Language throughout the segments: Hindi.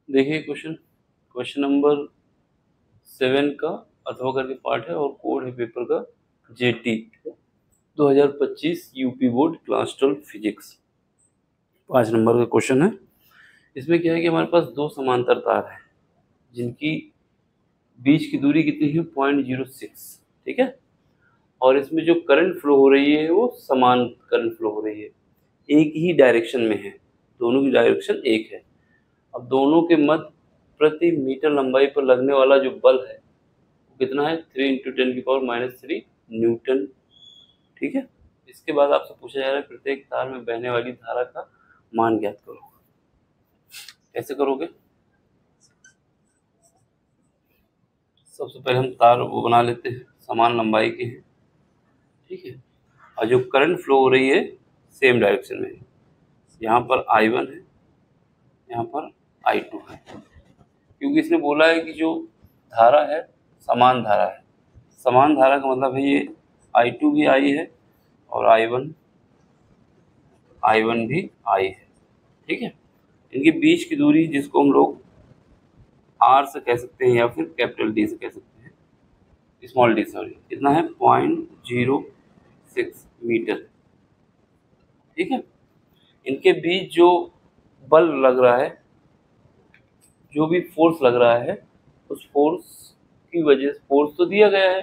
देखिए क्वेश्चन नंबर 7 का अथवा करके पार्ट है और कोड है पेपर का JT 2025 UP board class 12 physics. 5 number का क्वेश्चन है। इसमें क्या है कि हमारे पास दो समांतर तार है जिनकी बीच की दूरी कितनी है 0.06, ठीक है। और इसमें जो करंट फ्लो हो रही है वो समान करंट फ्लो हो रही है, एक ही डायरेक्शन में है, दोनों की डायरेक्शन एक है। अब दोनों के मध्य प्रति मीटर लंबाई पर लगने वाला जो बल है वो कितना है 3 × 10⁻³ न्यूटन, ठीक है। इसके बाद आपसे पूछा जा रहा है प्रत्येक तार में बहने वाली धारा का मान ज्ञात करो। कैसे करोगे? सबसे पहले हम तार वो बना लेते हैं, समान लंबाई के हैं, ठीक है। और जो करंट फ्लो हो रही है सेम डायरेक्शन में है। यहाँ पर I1 है, यहाँ पर I2 है, क्योंकि इसने बोला है कि जो धारा है समान धारा है। समान धारा का मतलब है ये I2 भी I है और I1 भी I है, ठीक है। इनके बीच की दूरी जिसको हम लोग R से कह सकते हैं या फिर कैपिटल D से कह सकते हैं, स्मॉल d सॉरी, कितना है 0.06 मीटर, ठीक है। इनके बीच जो बल लग रहा है, जो भी फोर्स लग रहा है, उस फोर्स की वजह से, फोर्स तो दिया गया है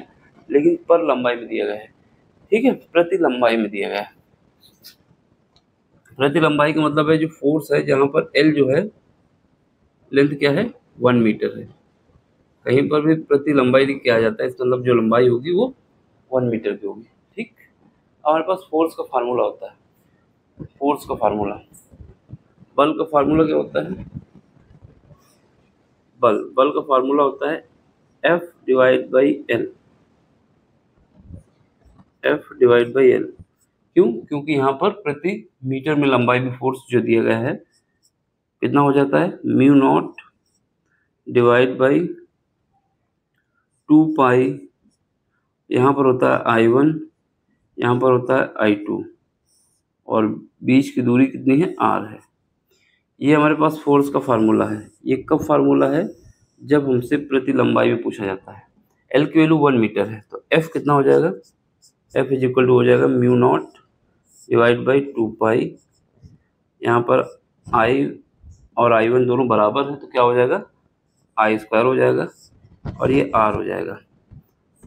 लेकिन पर लंबाई में दिया गया है, ठीक है, प्रति लंबाई में दिया गया है। प्रति लंबाई का मतलब है जो फोर्स है, जहाँ पर L जो है लेंथ क्या है 1 मीटर है, कहीं पर भी प्रति लंबाई लिख के आ जाता है, इसका मतलब जो लंबाई होगी वो 1 मीटर की होगी, ठीक। हमारे पास फोर्स का फार्मूला होता है, फोर्स का फार्मूला, बल का फार्मूला क्या होता है? बल का फार्मूला होता है F/L, F/L। क्यों? क्योंकि यहाँ पर प्रति मीटर में लंबाई में फोर्स जो दिया गया है कितना हो जाता है μ0/2π, यहाँ पर होता है I1, यहाँ पर होता है I2 और बीच की दूरी कितनी है R है। ये हमारे पास फोर्स का फार्मूला है। ये कब फार्मूला है? जब हमसे प्रति लंबाई में पूछा जाता है। L की वैल्यू 1 मीटर है तो F कितना हो जाएगा? F = हो जाएगा μ0/2π, यहाँ पर I और I1 दोनों बराबर है तो क्या हो जाएगा I² हो जाएगा और ये R हो जाएगा।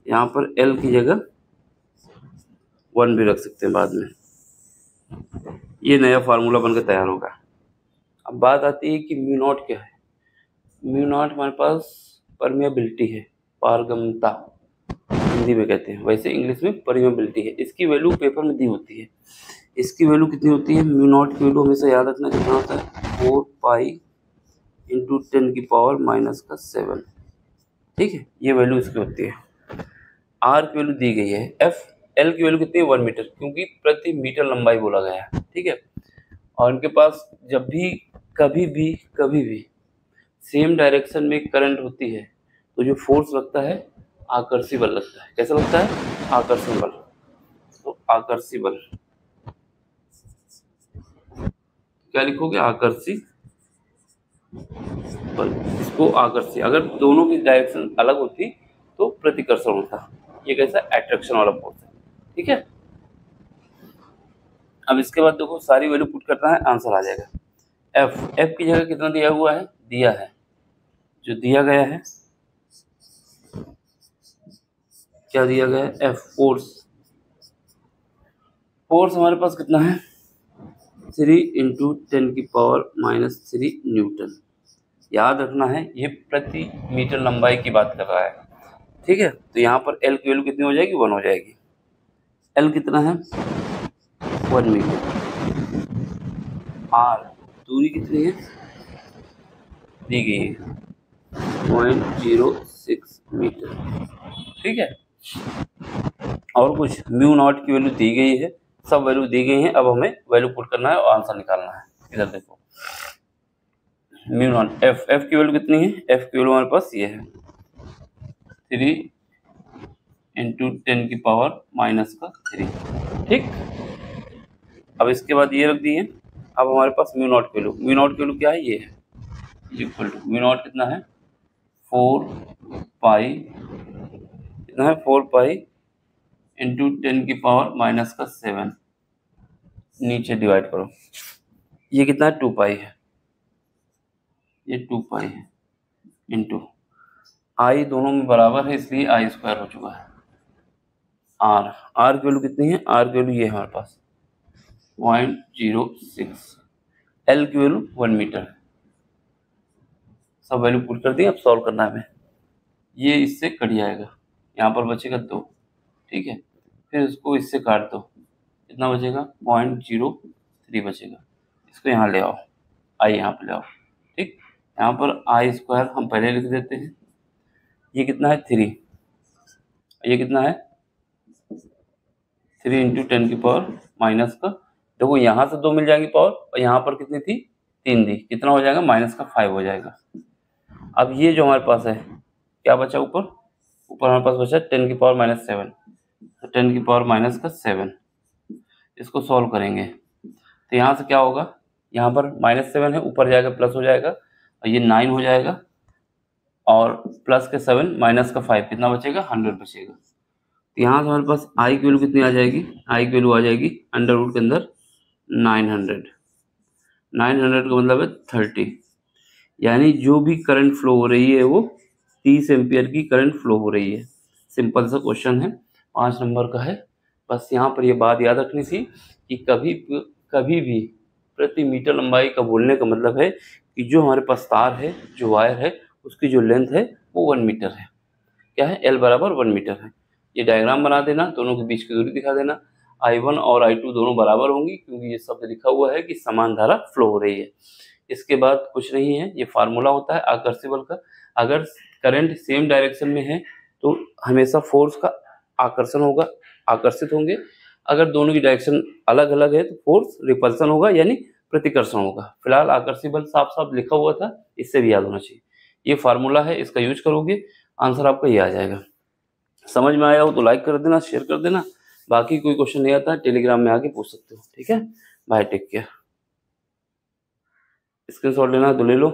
यहाँ पर L की जगह 1 भी रख सकते हैं बाद में। ये नया फार्मूला बनकर तैयार होगा। अब बात आती है कि μ0 क्या है। μ0 हमारे पास परमिएबिलिटी है, पारगम्यता हिंदी में कहते हैं, वैसे इंग्लिश में परमिएबिलिटी है। इसकी वैल्यू पेपर में दी होती है। इसकी वैल्यू कितनी होती है? μ0 की वैल्यू हमेशा याद रखना कितना होता है 4π × 10⁻⁷, ठीक है। ये वैल्यू इसकी होती है। R की वैल्यू दी गई है, L की वैल्यू कितनी है 1 मीटर, क्योंकि प्रति मीटर लंबाई बोला गया है, ठीक है। और इनके पास जब भी कभी भी सेम डायरेक्शन में करंट होती है तो जो फोर्स लगता है आकर्षी बल लगता है। कैसा लगता है? आकर्षण बल। तो आकर्षी बल क्या लिखोगे? आकर्षी बल। इसको आकर्षी, अगर दोनों की डायरेक्शन अलग होती तो प्रतिकर्षण होता। ये कैसा अट्रैक्शन वाला फोर्स है, ठीक है। अब इसके बाद देखो सारी वैल्यू पुट करना है, आंसर आ जाएगा। F की जगह कितना दिया हुआ है? दिया है, जो दिया गया है क्या दिया गया है? F फोर्स हमारे पास कितना है 3 × 10⁻³ न्यूटन। याद रखना है ये प्रति मीटर लंबाई की बात कर रहा है, ठीक है। तो यहाँ पर L की वैल्यू कितनी हो जाएगी? 1 हो जाएगी। L कितना है 1 मीटर। R दूरी कितनी है? दी गई है 0.06 मीटर, ठीक है। और कुछ μ0 की वैल्यू दी गई है, सब वैल्यू दी गई है। अब हमें वैल्यू पुट करना है और आंसर निकालना है। इधर देखो μ0 F की वैल्यू कितनी है? F की वैल्यू हमारे पास ये है 3 × 10⁻⁻3, ठीक। अब इसके बाद ये रख दिए। अब हमारे पास μ0 की वैल्यू क्या है? ये है is equal to V naught कितना है 4 पाई, कितना है 4 पाई इंटू 10 की पावर माइनस का 7, नीचे डिवाइड करो, ये कितना है 2 पाई है, ये 2 पाई है इंटू आई दोनों में बराबर है इसलिए आई स्क्वायर हो चुका है। आर, आर की वैल्यू कितनी है, आर की वैल्यू ये है हमारे पास 0.06, एल की वैल्यू 1 मीटर है। सब वैल्यू पुट कर दी, अब सॉल्व करना है हमें। ये इससे कट जाएगा, यहाँ पर बचेगा 2, ठीक है, फिर इसको इससे काट दो, कितना बचेगा 0.03 बचेगा। इसको यहाँ ले आओ, आई यहाँ पे ले आओ, ठीक, यहाँ पर आई स्क्वायर हम पहले लिख देते हैं, ये कितना है 3, ये कितना है 3 इंटू 10 की पावर माइनस का, देखो यहाँ से 2 मिल जाएंगी पावर और यहाँ पर कितनी थी 3 दी, कितना हो जाएगा माइनस का 5 हो जाएगा। अब ये जो हमारे पास है क्या बचा, ऊपर हमारे पास बचा 10 की पावर माइनस 7, तो 10 की पावर माइनस का 7, इसको सॉल्व करेंगे तो यहाँ से क्या होगा, यहाँ पर -7 है, ऊपर जाएगा प्लस हो जाएगा और ये 9 हो जाएगा, और प्लस के 7 माइनस का 5 कितना बचेगा 100 बचेगा। तो यहाँ से हमारे पास आई की वैल्यू कितनी आ जाएगी, आई की वैल्यू आ जाएगी अंडर रूट के अंदर 900, 900 का मतलब है 30, यानी जो भी करंट फ्लो हो रही है वो 30 एम्पियर की करंट फ्लो हो रही है। सिंपल सा क्वेश्चन है, 5 नंबर का है। बस यहाँ पर ये बात याद रखनी थी कि कभी भी प्रति मीटर लंबाई का बोलने का मतलब है कि जो हमारे पास तार है, जो वायर है, उसकी जो लेंथ है वो 1 मीटर है। क्या है, एल बराबर 1 मीटर है। ये डायग्राम बना देना, दोनों के बीच की दूरी दिखा देना, I1 और I2 दोनों बराबर होंगी क्योंकि ये शब्द लिखा हुआ है कि समान धारा फ्लो हो रही है। इसके बाद कुछ नहीं है, ये फार्मूला होता है आकर्षी बल का। अगर करंट सेम डायरेक्शन में है तो हमेशा फोर्स का आकर्षण होगा, आकर्षित होंगे। अगर दोनों की डायरेक्शन अलग अलग है तो फोर्स रिपल्सन होगा यानी प्रतिकर्षण होगा। फिलहाल आकर्षी बल साफ साफ लिखा हुआ था, इससे भी याद होना चाहिए। ये फार्मूला है, इसका यूज करोगे आंसर आपका ये आ जाएगा। समझ में आया हो तो लाइक कर देना, शेयर कर देना। बाकी कोई क्वेश्चन नहीं आता है टेलीग्राम में आके पूछ सकते हो, ठीक है। Bye, take care. स्क्रीनशॉट लेना है तो ले लो।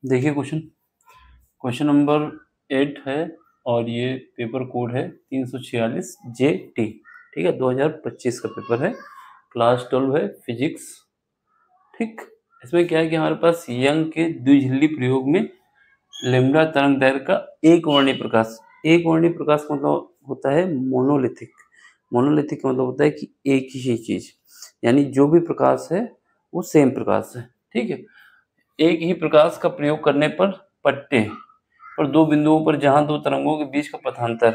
देखिए क्वेश्चन नंबर 8 है और ये पेपर कोड है 346 JT, ठीक है, 2025 का पेपर है, क्लास 12 है, फिजिक्स, ठीक। इसमें क्या है कि हमारे पास यंग के द्विझिल्ली प्रयोग में लैम्ब्डा तरंग दैर्घ्य का एक वर्णीय प्रकाश, एक वर्णीय प्रकाश का मतलब होता है मोनोलिथिक। मोनोलिथिक का मतलब होता है कि एक ही चीज, यानी जो भी प्रकाश है वो सेम प्रकाश है, ठीक है। एक ही प्रकाश का प्रयोग करने पर पट्टे पर दो बिंदुओं पर जहां दो तरंगों के बीच का पथांतर,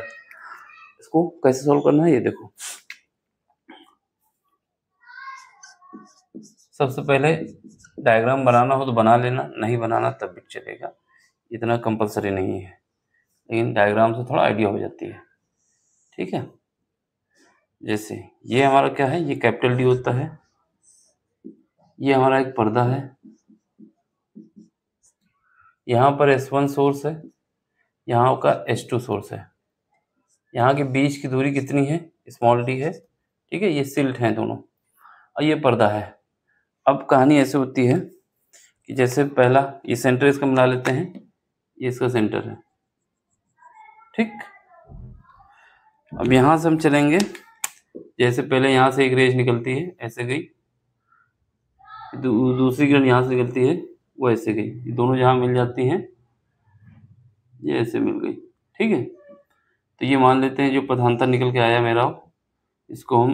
इसको कैसे सोल्व करना है ये देखो। सबसे पहले डायग्राम बनाना हो तो बना लेना, नहीं बनाना तब भी चलेगा, इतना कंपलसरी नहीं है, लेकिन डायग्राम से थोड़ा आइडिया हो जाती है, ठीक है। जैसे ये हमारा क्या है, ये कैपिटल डी होता है, ये हमारा एक पर्दा है, यहाँ पर S1 सोर्स है, यहाँ का S2 सोर्स है, यहाँ के बीच की दूरी कितनी है, स्मॉल डी है, ठीक है, ये सिल्ट हैं दोनों, और ये पर्दा है। अब कहानी ऐसे होती है कि जैसे पहला ये सेंटर इसका मिला लेते हैं, ये इसका सेंटर है, ठीक। अब यहाँ से हम चलेंगे, जैसे पहले यहाँ से एक रेज निकलती है, ऐसे गई, दूसरी किरण यहाँ से निकलती है, वो ऐसे गई, दोनों जहाँ मिल जाती हैं ये ऐसे मिल गई, ठीक है। तो ये मान लेते हैं जो पथांतर निकल के आया मेरा, इसको हम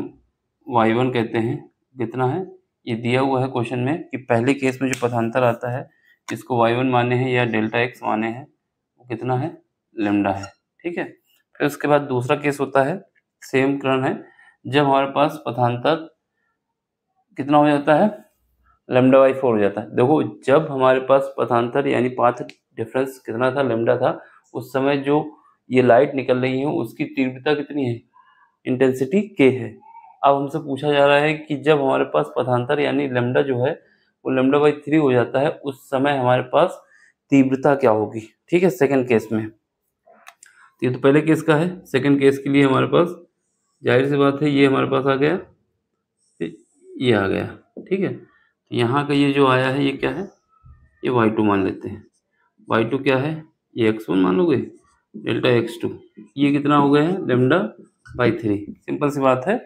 y1 कहते हैं। कितना है, ये दिया हुआ है क्वेश्चन में कि पहले केस में जो पथांतर आता है इसको y1 माने हैं या डेल्टा x माने हैं, वो कितना है, लैम्डा है, ठीक है। फिर उसके बाद दूसरा केस होता है, सेम किरण है, जब हमारे पास पथांतर कितना हो जाता है, λ/4 हो जाता है। देखो जब हमारे पास पथांतर यानी पाथ डिफरेंस कितना था, लैम्डा था, उस समय जो ये लाइट निकल रही है उसकी तीव्रता कितनी है, इंटेंसिटी k है। अब हमसे पूछा जा रहा है कि जब हमारे पास पथांतर यानी लैम्डा जो है वो λ/3 हो जाता है, उस समय हमारे पास तीव्रता क्या होगी, ठीक है, सेकंड केस में। ये तो पहले केस का है, सेकंड केस के लिए हमारे पास जाहिर सी बात है ये हमारे पास आ गया, ये आ गया, ठीक है। तो यहाँ का ये जो आया है ये क्या है, ये y2 मान लेते हैं। y2 क्या है, ये x1 मान लोगे, डेल्टा x2, ये कितना हो गया है, λ/3। सिंपल सी बात है,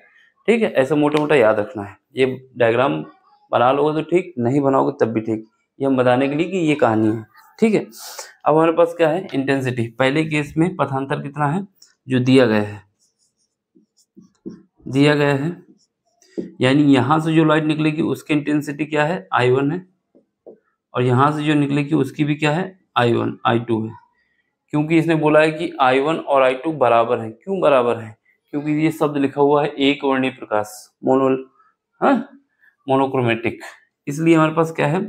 ठीक है। ऐसा मोटा मोटा याद रखना है। ये डायग्राम बना लोगे तो ठीक, नहीं बनाओगे तब भी ठीक। ये हम बताने के लिए कि ये कहानी है, ठीक है। अब हमारे पास क्या है, इंटेंसिटी। पहले केस में पथांतर कितना है, जो दिया गया है, यानी यहाँ से जो लाइट निकलेगी उसकी इंटेंसिटी क्या है, I1 है, और यहाँ से जो निकलेगी उसकी भी क्या है, I2 है। क्योंकि इसने बोला है कि I1 और I2 बराबर है। क्यों बराबर है, क्योंकि ये शब्द लिखा हुआ है एक वर्णीय प्रकाश, मोनोक्रोमेटिक। इसलिए हमारे पास क्या है,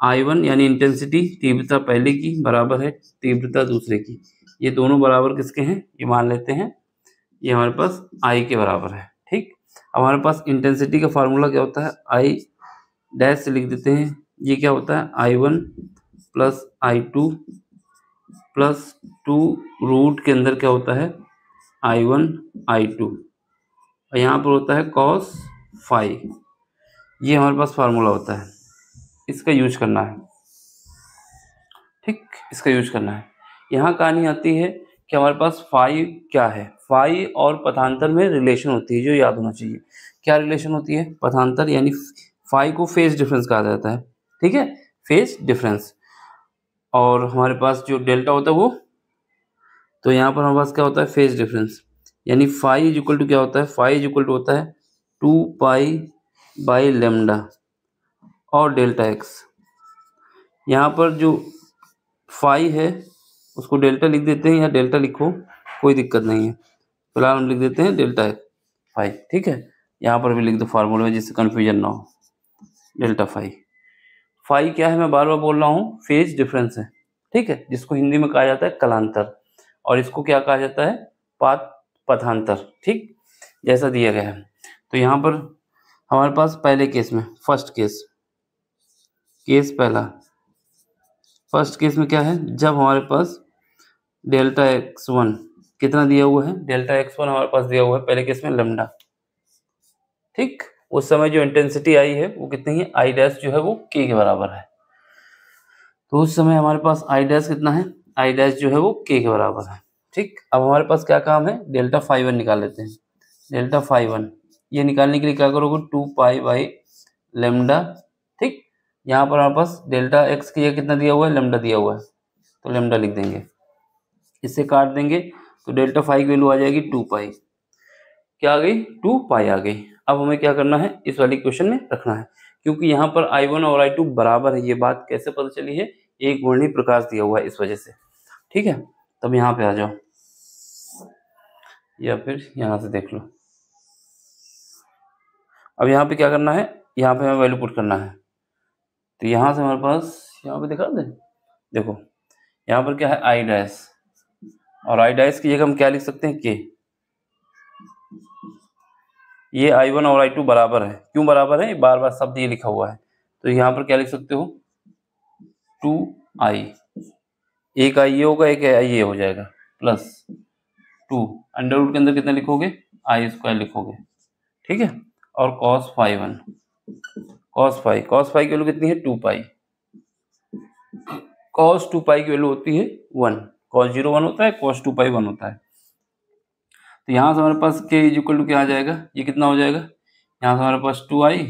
I1 यानी इंटेंसिटी, तीव्रता पहले की बराबर है तीव्रता दूसरे की। ये दोनों बराबर किसके हैं, ये मान लेते हैं ये हमारे पास I के बराबर है, ठीक। अब हमारे पास इंटेंसिटी का फार्मूला क्या होता है, I डैश से लिख देते हैं। ये क्या होता है, I1 plus I2 plus 2 root के अंदर क्या होता है, I1 I2, और यहाँ पर होता है cos फाई। ये हमारे पास फार्मूला होता है, इसका यूज करना है, ठीक, इसका यूज करना है। यहाँ कहानी आती है कि हमारे पास फाई क्या है, फाई और पथांतर में रिलेशन होती है, जो याद होना चाहिए। क्या रिलेशन होती है, पथांतर यानी फाई को फेज डिफरेंस कहा जाता है, ठीक है, फेज डिफरेंस। और हमारे पास जो डेल्टा होता है वो, तो यहाँ पर हमारे पास क्या होता है, फेज डिफरेंस, यानी फाई इज इक्वल टू क्या होता है, फाई इज इक्वल टू होता है 2π/λ और डेल्टा एक्स। यहाँ पर जो फाई है उसको डेल्टा लिख देते हैं, या डेल्टा लिखो कोई दिक्कत नहीं है, फिलहाल हम लिख देते हैं डेल्टा फाई, ठीक है। यहाँ पर भी लिख दो फार्मूले में, जिससे कन्फ्यूजन ना हो। डेल्टा फाई, फाई क्या है, मैं बार बार बोल रहा हूँ, फेज डिफरेंस है, ठीक है, जिसको हिंदी में कहा जाता है कलांतर, और इसको क्या कहा जाता है, पथांतर, ठीक, जैसा दिया गया है। तो यहाँ पर हमारे पास पहले केस में, फर्स्ट केस पहला, फर्स्ट केस में क्या है, जब हमारे पास डेल्टा x1 कितना दिया हुआ है, डेल्टा x1 हमारे पास दिया हुआ है पहले केस में लैम्डा, ठीक। उस समय जो इंटेंसिटी आई है वो कितनी है, I डैश जो है वो k के बराबर है। तो उस समय हमारे पास I डैश कितना है, I डैश जो है वो k के बराबर है, ठीक। अब हमारे पास क्या काम है, डेल्टा फाई 1 निकाल लेते हैं। डेल्टा फाई 1 ये निकालने के लिए क्या करोगे, 2π/λ, ठीक। यहाँ पर हमारे पास डेल्टा x की कितना दिया हुआ है, लैम्डा दिया हुआ है, तो लैम्डा लिख देंगे, इससे काट देंगे तो डेल्टा फाई की वैल्यू आ जाएगी 2π, क्या आ गई, 2π आ गई। अब हमें क्या करना है, इस वाली क्वेश्चन में रखना है, क्योंकि यहाँ पर I1 और I2 बराबर है। ये बात कैसे पता चली है, एक वर्णीय प्रकाश दिया हुआ है इस वजह से, ठीक है। तब यहाँ पे आ जाओ, या फिर यहाँ से देख लो। अब यहाँ पे क्या करना है, यहाँ पे हमें वैल्यू पुट करना है। तो यहाँ से हमारे पास, यहाँ पे दिखा दे, देखो यहाँ पर क्या है, I डैश, और I डैश की जगह हम क्या लिख सकते हैं, k। ये I1 और I2 बराबर है, क्यों बराबर है, बार बार शब्द ये लिखा हुआ है, तो यहाँ पर क्या लिख सकते हो, 2I, एक I ये होगा, एक I ये हो जाएगा, प्लस 2 अंडर रूट के अंदर कितना लिखोगे, I² लिखोगे, ठीक है। और cos फाई 1, cos फाई की वैल्यू कितनी है, 2π, cos 2π की वैल्यू होती है 1, cos 0 1 होता है, cos 2π 1 होता है। तो यहाँ से हमारे पास k इज इक्वल टू क्या आ जाएगा, ये कितना हो जाएगा, यहाँ से हमारे पास 2i,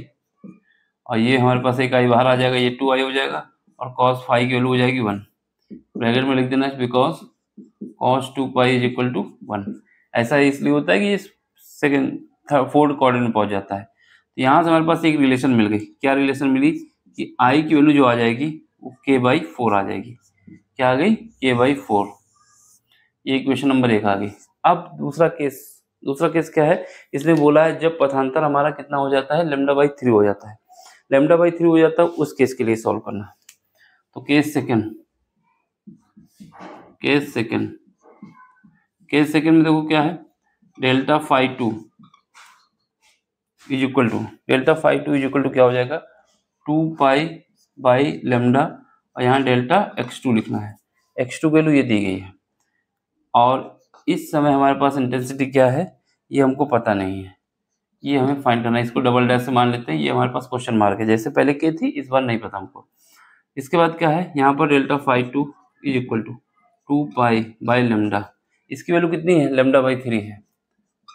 और ये हमारे पास एक i बाहर आ जाएगा, ये 2i हो जाएगा, और cos फाई की वैल्यू हो जाएगी 1, ब्रैकेट में लिख देना, because cos 2π is equal to 1। ऐसा इसलिए होता है कि ये सेकेंड फोर्थ क्वाड्रेंट में पहुंच जाता है। तो यहाँ से हमारे पास एक रिलेशन मिल गई, क्या रिलेशन मिली, कि i की वैल्यू जो आ जाएगी वो k/4 आ जाएगी, क्या आ गई, k/4। ये इक्वेशन नंबर 1 आ गई। अब दूसरा केस क्या है, इसने बोला है जब पथांतर हमारा कितना हो जाता है, λ/3 हो जाता है, λ/3 हो जाता है, उस केस के लिए सॉल्व करना है। तो केस सेकंड में देखो क्या है, delta phi 2 is equal to क्या हो जाएगा, 2π/λ, और यहाँ डेल्टा x2 लिखना है, x2 वैल्यू ये दी गई है। और इस समय हमारे पास इंटेंसिटी क्या है, ये हमको पता नहीं है, ये हमें फाइंड करना है। इसको डबल डैश से मान लेते हैं, ये हमारे पास क्वेश्चन मार्क है, जैसे पहले के थी, इस बार नहीं पता हमको। इसके बाद क्या है, यहाँ पर delta phi two is equal to 2 pi by lambda, इसकी वैल्यू कितनी है, लेमडा बाई 3 है,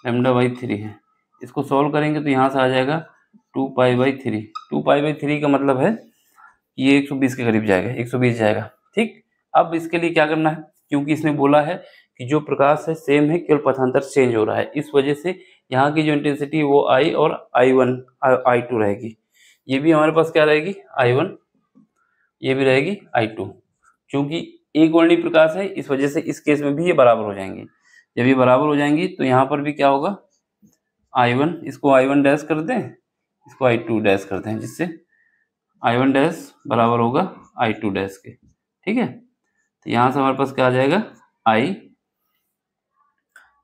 लेमडा बाई 3 है। इसको सॉल्व करेंगे तो यहाँ से आ जाएगा 2 पाई बाई 3। 2 पाई बाई 3 का मतलब है ये 120 के करीब जाएगा, 120 जाएगा। ठीक, अब इसके लिए क्या करना है, क्योंकि इसने बोला है कि जो प्रकाश है सेम है, केवल पथांतर चेंज हो रहा है, इस वजह से यहाँ की जो इंटेंसिटी है वो आई और I1 I2 रहेगी। ये भी हमारे पास क्या रहेगी, I1, ये भी रहेगी I2। क्योंकि एक वर्णी प्रकाश है, इस वजह से इस केस में भी ये बराबर हो जाएंगी। जब ये बराबर हो जाएंगी तो यहाँ पर भी क्या होगा, I1, इसको I1 डैश कर दें, इसको I2 डैश कर दें, जिससे I1 डैश बराबर होगा I2 डैश के। ठीक है, तो यहाँ से हमारे पास क्या आ जाएगा, I,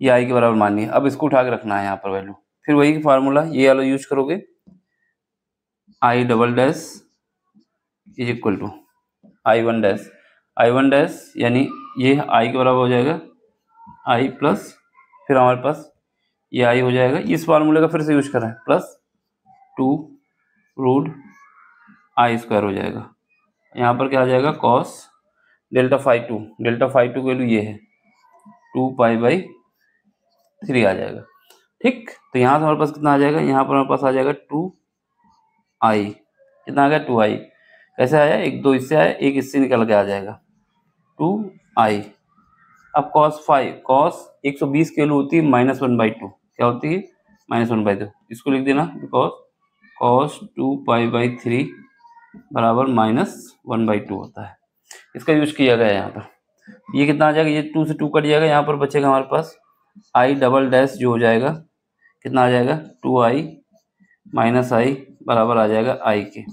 ये I के बराबर मान लिया। अब इसको उठा के रखना है यहाँ पर वैल्यू, फिर वही फार्मूला ये वाला यूज करोगे, I double dash is equal to I1 dash, I1 dash यानी ये I के बराबर हो जाएगा I प्लस, फिर हमारे पास ये I हो जाएगा, इस फार्मूले का फिर से यूज कर रहे हैं, प्लस 2√I² हो जाएगा। यहाँ पर क्या आ जाएगा, cos delta phi two, delta phi two की वैल्यू ये है 2 पाई बाई 3 आ जाएगा। ठीक, तो यहाँ से हमारे पास कितना आ जाएगा, यहाँ पर हमारे पास आ जाएगा 2I, कितना आ गया 2I, कैसे आया, एक दो इससे आया, एक इससे निकल के आ जाएगा 2I। अब कॉस 120 की वैल्यू होती है -1/2, क्या होती है, -1/2, इसको लिख देना, बिकॉज कॉस 2 पाई बाई 3 बराबर -1/2 होता है, इसका यूज किया गया है यहाँ पर। ये कितना आ जाएगा, ये 2 से 2 कट जाएगा, यहाँ पर बचेगा हमारे पास I डबल डैश जो हो जाएगा, कितना आ जाएगा 2I माइनस I बराबर आ जाएगा I के।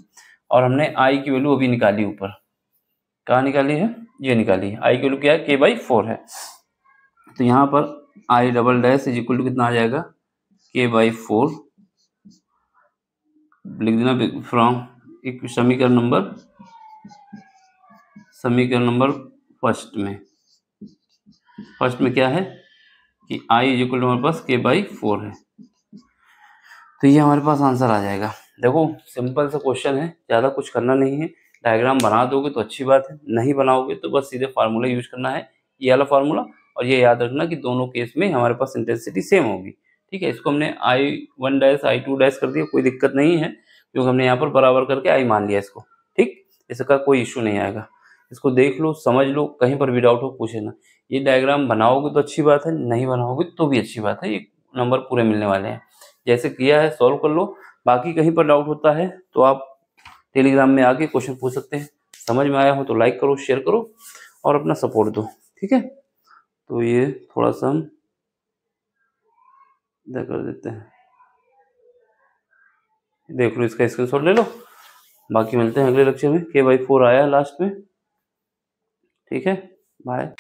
और हमने I की वैल्यू अभी निकाली, ऊपर कहाँ निकाली है, ये निकाली है, I की वैल्यू क्या है, K/4 है। तो यहाँ पर I double dash is equal to कितना आ जाएगा, K/4, लिख देना फ्रॉम एक समीकरण नंबर फर्स्ट में क्या है कि I इज इक्वल टू हमारे पास K/4 है। तो ये हमारे पास आंसर आ जाएगा। देखो सिंपल सा क्वेश्चन है, ज़्यादा कुछ करना नहीं है, डायग्राम बना दोगे तो अच्छी बात है, नहीं बनाओगे तो बस सीधे फार्मूला यूज करना है, ये वाला फार्मूला। और ये याद रखना कि दोनों केस में हमारे पास इंटेंसिटी सेम होगी। ठीक है, इसको हमने I1 डैश I2 डैश कर दिया, कोई दिक्कत नहीं है, क्योंकि हमने यहाँ पर बराबर करके I मान लिया इसको। ठीक, इसका कोई इशू नहीं आएगा, इसको देख लो, समझ लो, कहीं पर भी डाउट हो पूछ लेना। ये डायग्राम बनाओगे तो अच्छी बात है, नहीं बनाओगे तो भी अच्छी बात है, ये नंबर पूरे मिलने वाले हैं। जैसे किया है सॉल्व कर लो, बाकी कहीं पर डाउट होता है तो आप टेलीग्राम में आके क्वेश्चन पूछ सकते हैं। समझ में आया हो तो लाइक करो, शेयर करो और अपना सपोर्ट दो। ठीक है, तो ये थोड़ा सा हम इधर कर देते हैं, देख लो, इसका स्क्रीनशॉट ले लो। बाकी मिलते हैं अगले लेक्चर में। K/4 आया लास्ट में। ठीक है, बाय,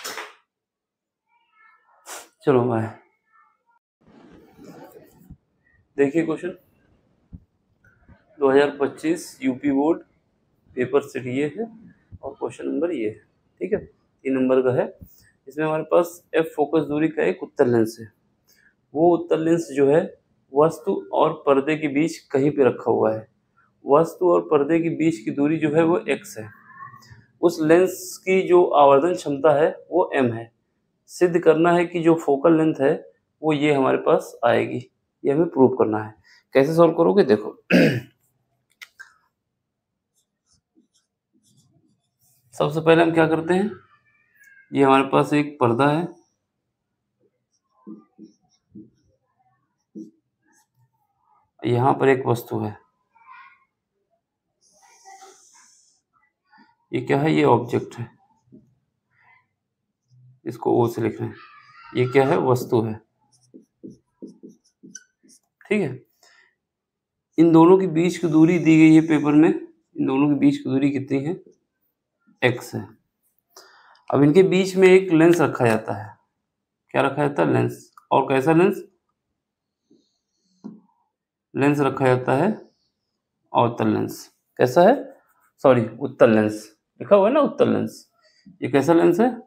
चलो बाय। देखिए question 2025 UP board paper set ये है और क्वेश्चन नंबर ये है। ठीक है, 3 नंबर का है। इसमें हमारे पास F फोकस दूरी का एक उत्तल लेंस है। वो उत्तल लेंस जो है वस्तु और पर्दे के बीच कहीं पे रखा हुआ है। वस्तु और पर्दे के बीच की दूरी जो है वो x है। उस लेंस की जो आवर्धन क्षमता है वो m है। सिद्ध करना है कि जो फोकल लेंथ है वो ये हमारे पास आएगी, ये हमें प्रूव करना है। कैसे सॉल्व करोगे देखो सबसे पहले हम क्या करते हैं, ये हमारे पास एक पर्दा है, यहाँ पर एक वस्तु है, ये क्या है, ये ऑब्जेक्ट है, इसको ओ से लिख रहे हैं, ये क्या है, वस्तु है। ठीक है, इन दोनों के बीच की दूरी दी गई है पेपर में, इन दोनों के बीच की दूरी कितनी है, x है। अब इनके बीच में एक लेंस रखा जाता है, क्या रखा जाता है, लेंस। और कैसा लेंस, लेंस रखा जाता है अवतल लेंस। कैसा है, सॉरी उत्तल लेंस लिखा हुआ है ना, उत्तल लेंस। ये कैसा लेंस है,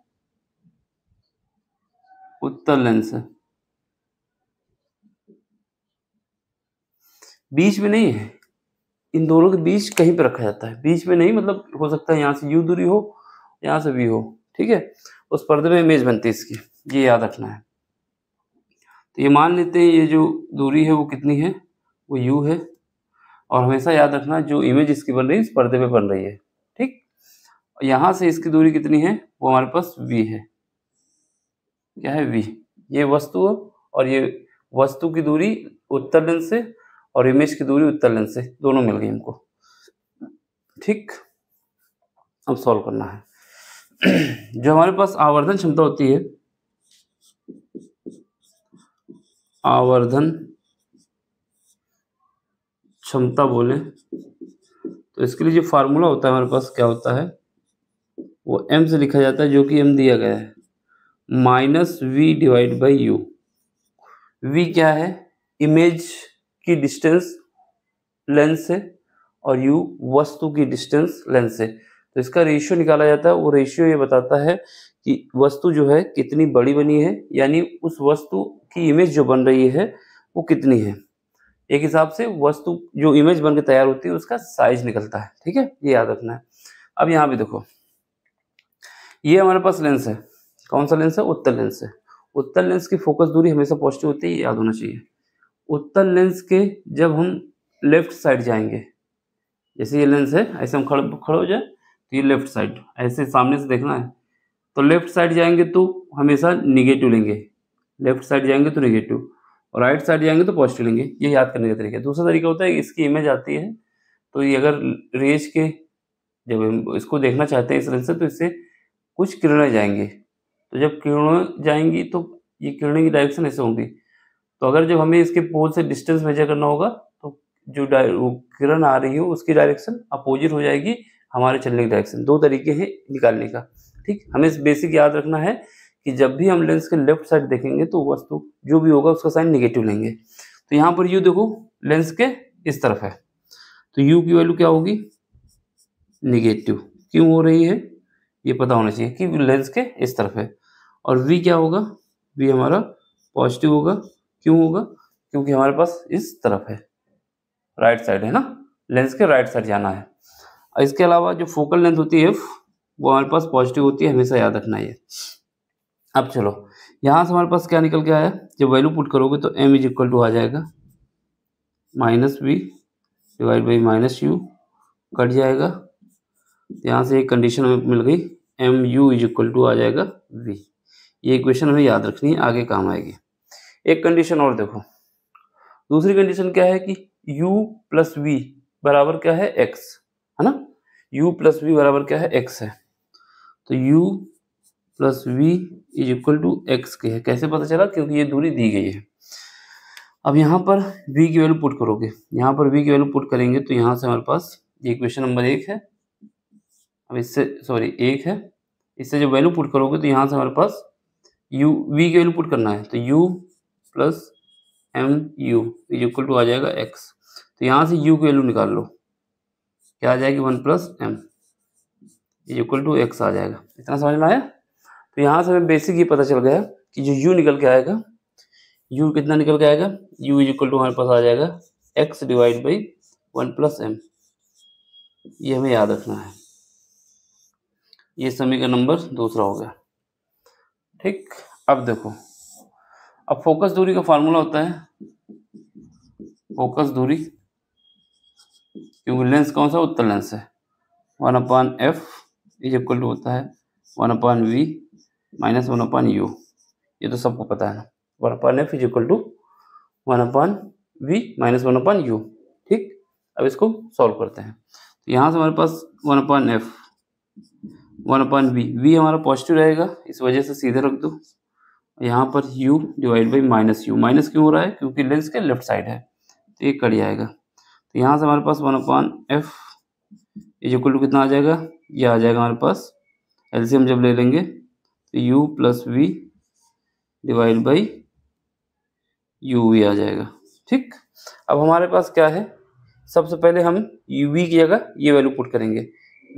उत्तल लेंस है। बीच में नहीं है, इन दोनों के बीच कहीं पे रखा जाता है, बीच में नहीं, मतलब हो सकता है यहाँ से u दूरी हो, यहाँ से v हो, ठीक है, उस पर्दे में इमेज बनती है इसकी, ये याद रखना है। तो ये मान लेते हैं ये जो दूरी है वो कितनी है, वो u है, और हमेशा याद रखना जो इमेज इसकी बन रही है इस पर्दे पे बन रही है, ठीक। यहाँ से इसकी दूरी कितनी है, वो हमारे पास v है, क्या है v, ये वस्तु और ये वस्तु की दूरी उत्तल लेंस से और इमेज की दूरी उत्तल लेंस से, दोनों मिल गई हमको, ठीक। अब सॉल्व करना है। जो हमारे पास आवर्धन क्षमता होती है, आवर्धन क्षमता बोले तो इसके लिए जो फार्मूला होता है हमारे पास क्या होता है, वो m से लिखा जाता है, जो कि m दिया गया है, minus v divide by you. v क्या है, इमेज की डिस्टेंस लेंस से, और u वस्तु की डिस्टेंस लेंस से। तो इसका रेशियो निकाला जाता है, वो रेशियो ये बताता है कि वस्तु जो है कितनी बड़ी बनी है, यानी उस वस्तु की इमेज जो बन रही है वो कितनी है, एक हिसाब से वस्तु जो इमेज बन के तैयार होती है उसका साइज निकलता है, ठीक है, ये याद रखना है। अब यहाँ पे देखो, ये हमारे पास लेंस है, कौन सा लेंस है, उत्तल लेंस है। उत्तल लेंस की फोकस दूरी हमेशा पॉजिटिव होती है, ये याद होना चाहिए। उत्तल लेंस के जब हम लेफ्ट साइड जाएंगे, जैसे ये लेंस है, ऐसे हम खड़े हो जाए तो ये लेफ्ट साइड, ऐसे सामने से देखना है, तो लेफ्ट साइड जाएंगे तो हमेशा निगेटिव लेंगे, लेफ्ट साइड जाएंगे तो निगेटिव, और राइट साइड जाएंगे तो पॉजिटिव लेंगे, ये याद करने का तरीका है। दूसरा तरीका होता है, इसकी इमेज आती है तो ये अगर रेज के, जब हम इसको देखना चाहते हैं इस लेंस से, तो इससे कुछ किरणें जाएंगी, तो जब किरणें जाएंगी तो ये किरणें की डायरेक्शन ऐसे होंगी, तो अगर जब हमें इसके पोल से डिस्टेंस मेजर करना होगा तो जो किरण आ रही है उसकी डायरेक्शन अपोजिट हो जाएगी हमारे चलने की डायरेक्शन। दो तरीके हैं निकालने का, ठीक। हमें बेसिक याद रखना है कि जब भी हम लेंस के लेफ्ट साइड देखेंगे तो वस्तु जो भी होगा उसका साइन निगेटिव लेंगे। तो यहाँ पर यू देखो लेंस के इस तरफ है, तो यू की वैल्यू क्या होगी, निगेटिव। क्यों हो रही है ये पता होना चाहिए कि लेंस के इस तरफ है। और वी क्या होगा, वी हमारा पॉजिटिव होगा। क्यों होगा, क्योंकि हमारे पास इस तरफ है, राइट साइड है ना, लेंस के राइट साइड जाना है। और इसके अलावा जो फोकल लेंथ होती है वो हमारे पास पॉजिटिव होती है, हमेशा याद रखना है। अब चलो यहाँ से हमारे पास क्या निकल के आया, जब वैल्यू पुट करोगे तो m इज इक्वल टू आ जाएगा minus v divide by minus u, cut जाएगा, यहाँ से एक कंडीशन हमें मिल गई, m u is equal to आ जाएगा v। ये इक्वेशन हमें याद रखनी है, आगे काम आएगी। एक कंडीशन और देखो, दूसरी कंडीशन क्या है कि u प्लस वी बराबर क्या है, x है ना, u प्लस वी बराबर क्या है, x है। तो u plus V is equal to X के है। कैसे पता चला, क्योंकि ये दूरी दी गई है। अब यहाँ पर v की वैल्यू पुट करोगे, यहाँ पर v की वैल्यू पुट करेंगे तो यहाँ से हमारे पास ये इक्वेशन नंबर 1 है, अब इससे सॉरी 1 है, इससे जो वैल्यू पुट करोगे तो यहाँ से हमारे पास u v की वैल्यू पुट करना है, तो u plus m u is equal to आ जाएगा x। तो यहाँ से u की वैल्यू निकाल लो, क्या आ जाएगी, 1 plus M is equal to x आ जाएगा। इतना समझ में आया। तो यहाँ से हमें बेसिक ये पता चल गया कि जो u निकल के आएगा, u कितना निकल के आएगा, u इज इक्वल टू हमारे पास आ जाएगा x divide by 1 plus M. ये हमें याद रखना है। ये समीकरण नंबर दूसरा हो गया, ठीक। अब देखो, अब फोकस दूरी का फार्मूला होता है, फोकस दूरी, क्योंकि लेंस कौन सा, उत्तल लेंस है, 1/f इज इक्वल टू होता है 1/v माइनस 1/u। ये तो सबको पता है ना, 1/f is equal to 1/v minus 1/u, ठीक। अब इसको सॉल्व करते हैं। तो यहाँ से हमारे पास 1/f 1/v, v हमारा पॉजिटिव रहेगा, इस वजह से सीधे रख दो। यहाँ पर u divide by minus you, minus क्यों हो रहा है, क्योंकि लेंस के लेफ्ट साइड है, तो ये कट जाएगा। तो यहाँ से हमारे पास 1/f इज इक्वल टू कितना आ जाएगा, ये आ जाएगा हमारे पास, एलसीएम जब ले लेंगे तो u plus v divide by u v आ जाएगा, ठीक। अब हमारे पास क्या है, सबसे पहले हम v की जगह ये वैल्यू पुट करेंगे,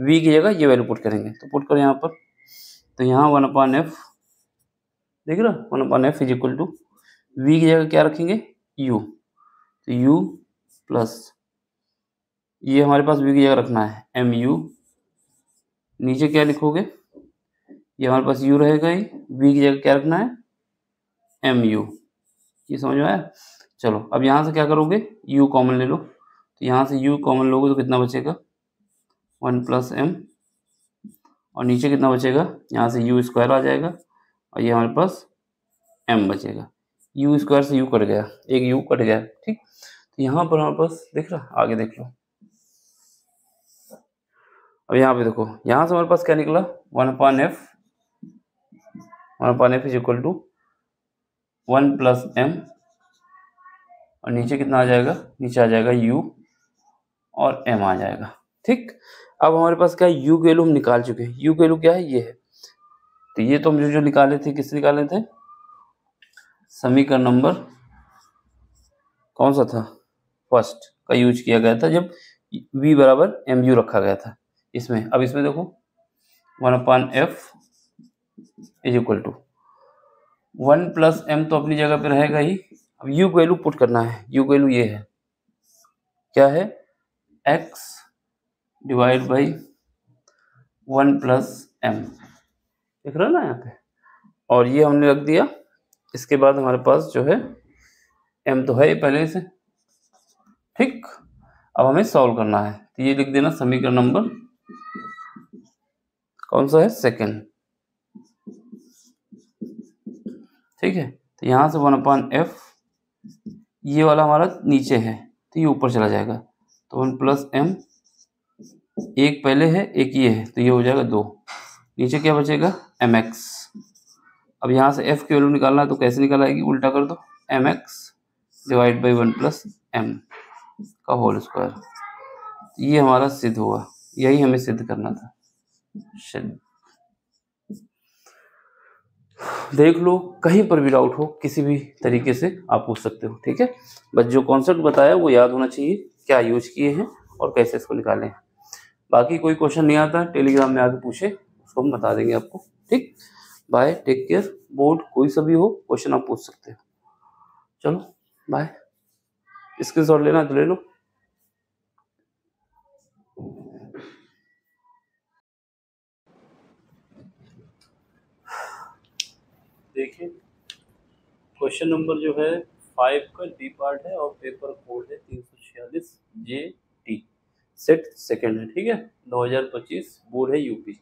v की जगह ये वैल्यू पुट करेंगे, तो पुट करो यहाँ पर। तो यहाँ 1/f देख रहा, 1/f is equal to v की जगह क्या रखेंगे, u, तो u प्लस ये हमारे पास v की जगह रखना है एम यू, नीचे क्या लिखोगे, ये हमारे पास u रहेगा ही, v की जगह क्या रखना है एम यू। ये समझ में आया। चलो अब यहाँ से क्या करोगे, u कॉमन ले लो, तो यहाँ से u कॉमन लोगे तो कितना बचेगा 1 प्लस m, और नीचे कितना बचेगा, यहाँ से u स्क्वायर आ जाएगा और ये हमारे पास m बचेगा। u स्क्वायर से u कट गया, एक u कट गया, ठीक। तो यहाँ पर हमारे पास दिख रहा, आगे देख लो। अब यहाँ पे देखो, यहाँ से हमारे पास क्या निकला 1/f, 1/f is equal to 1 plus m, और नीचे कितना आ जाएगा, नीचे आ जाएगा u और m आ जाएगा, ठीक। अब हमारे पास क्या है, u की वैल्यू हम निकाल चुके हैं, u की वैल्यू क्या है, ये है। तो ये तो हम जो निकाले थे, किस निकाले थे, समीकरण नंबर कौन सा था, फर्स्ट का यूज किया गया था जब v बराबर mu रखा गया था इसमें। अब इसमें देखो 1/f is equal to 1 plus m तो अपनी जगह पे रहेगा ही। अब u की वैल्यू पुट करना है, u की वैल्यू ये है, क्या है, x divide by 1 plus m, देख रहा है ना यहाँ पे, और ये हमने रख दिया। इसके बाद हमारे पास जो है m तो है पहले से, ठीक। अब हमें सॉल्व करना है, तो ये लिख देना समीकरण नंबर कौन सा है, सेकंड, ठीक है। तो यहाँ से 1/f, ये वाला हमारा नीचे है तो ये ऊपर चला जाएगा, तो 1 प्लस m, एक पहले है एक ये है तो ये हो जाएगा 2, नीचे क्या बचेगा mx। अब यहाँ से f की वैल्यू निकालना है तो कैसे निकाल आएगी, उल्टा कर दो, mx divide by 1 plus m का होल स्क्वायर। ये हमारा सिद्ध हुआ, यही हमें सिद्ध करना था। देख लो, कहीं पर भी डाउट हो किसी भी तरीके से आप पूछ सकते हो, ठीक है। बस जो कॉन्सेप्ट बताया वो याद होना चाहिए, क्या यूज किए हैं और कैसे इसको निकाले हैं। बाकी कोई क्वेश्चन नहीं आता टेलीग्राम में आके पूछे, उसको हम बता देंगे आपको, ठीक। Bye, take care. बोर्ड कोई सा भी हो क्वेश्चन आप पूछ सकते हो। चलो बाय, स्क्रीनशॉट लेना तो ले लो। देखिए क्वेश्चन नंबर जो है 5 का डी पार्ट है और पेपर कोड है 346 JT, सेट सेकंड है, ठीक है। 2025 बोर्ड है यूपी।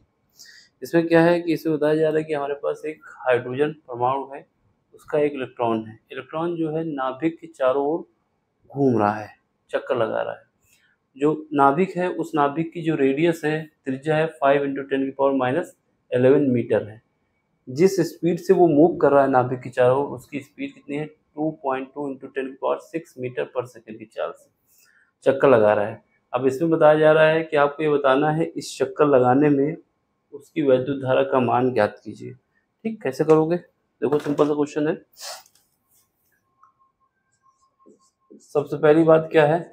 इसमें क्या है कि इसमें बताया जा रहा है कि हमारे पास एक हाइड्रोजन परमाणु है, उसका एक इलेक्ट्रॉन है। इलेक्ट्रॉन जो है नाभिक के चारों ओर घूम रहा है, चक्कर लगा रहा है। जो नाभिक है उस नाभिक की जो रेडियस है, त्रिज्या है 5 × 10⁻11 मीटर है। जिस स्पीड से वो मूव कर रहा है नाभिक की चारों ओर, उसकी स्पीड कितनी है 2.2 × 10⁻6 मीटर पर सेकंड की चाल से चक्कर लगा रहा है। अब इसमें बताया जा रहा है कि आपको ये बताना है इस चक्कर लगाने में उसकी वैद्युत धारा का मान ज्ञात कीजिए, ठीक। कैसे करोगे, देखो सिंपल सा क्वेश्चन है। सबसे पहली बात क्या है,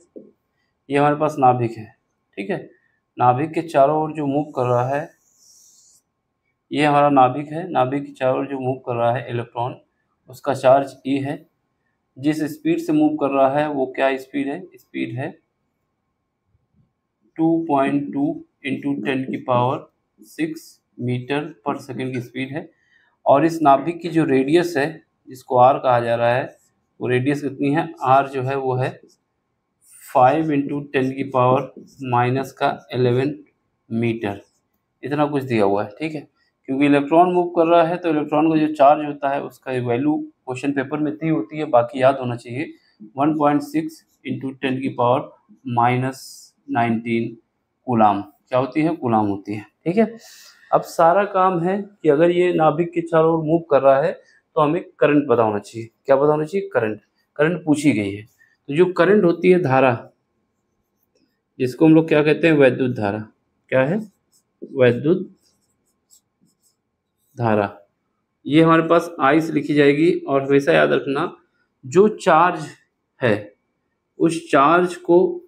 ये हमारे पास नाभिक है, ठीक है। नाभिक के चारों ओर जो मूव कर रहा है, ये हमारा नाभिक है। नाभिक के चारों ओर जो मूव कर रहा है इलेक्ट्रॉन, उसका चार्ज E है। जिस स्पीड से मूव कर रहा है वो क्या स्पीड है, स्पीड है 2.2 × 10⁻6 मीटर पर सेकंड की स्पीड है। और इस नाभिक की जो रेडियस है, जिसको R कहा जा रहा है, वो रेडियस कितनी है, R जो है वो है 5 × 10⁻11 मीटर, इतना कुछ दिया हुआ है, ठीक है। क्योंकि इलेक्ट्रॉन मूव कर रहा है तो इलेक्ट्रॉन का जो चार्ज होता है उसका वैल्यू क्वेश्चन पेपर में इतनी होती है, बाकी याद होना चाहिए 1.6 × 10⁻19 कूलाम, क्या होती है, कूलाम होती है, ठीक है। अब सारा काम है कि अगर ये नाभिक के चारों ओर मूव कर रहा है तो हमें करंट पता होना चाहिए। क्या पता होना चाहिए, करंट। करंट पूछी गई है, तो जो करंट होती है, धारा, जिसको हम लोग क्या कहते हैं, वैद्युत धारा। क्या है, वैद्युत धारा। ये हमारे पास I से लिखी जाएगी। और हमेशा याद रखना, जो चार्ज है उस चार्ज को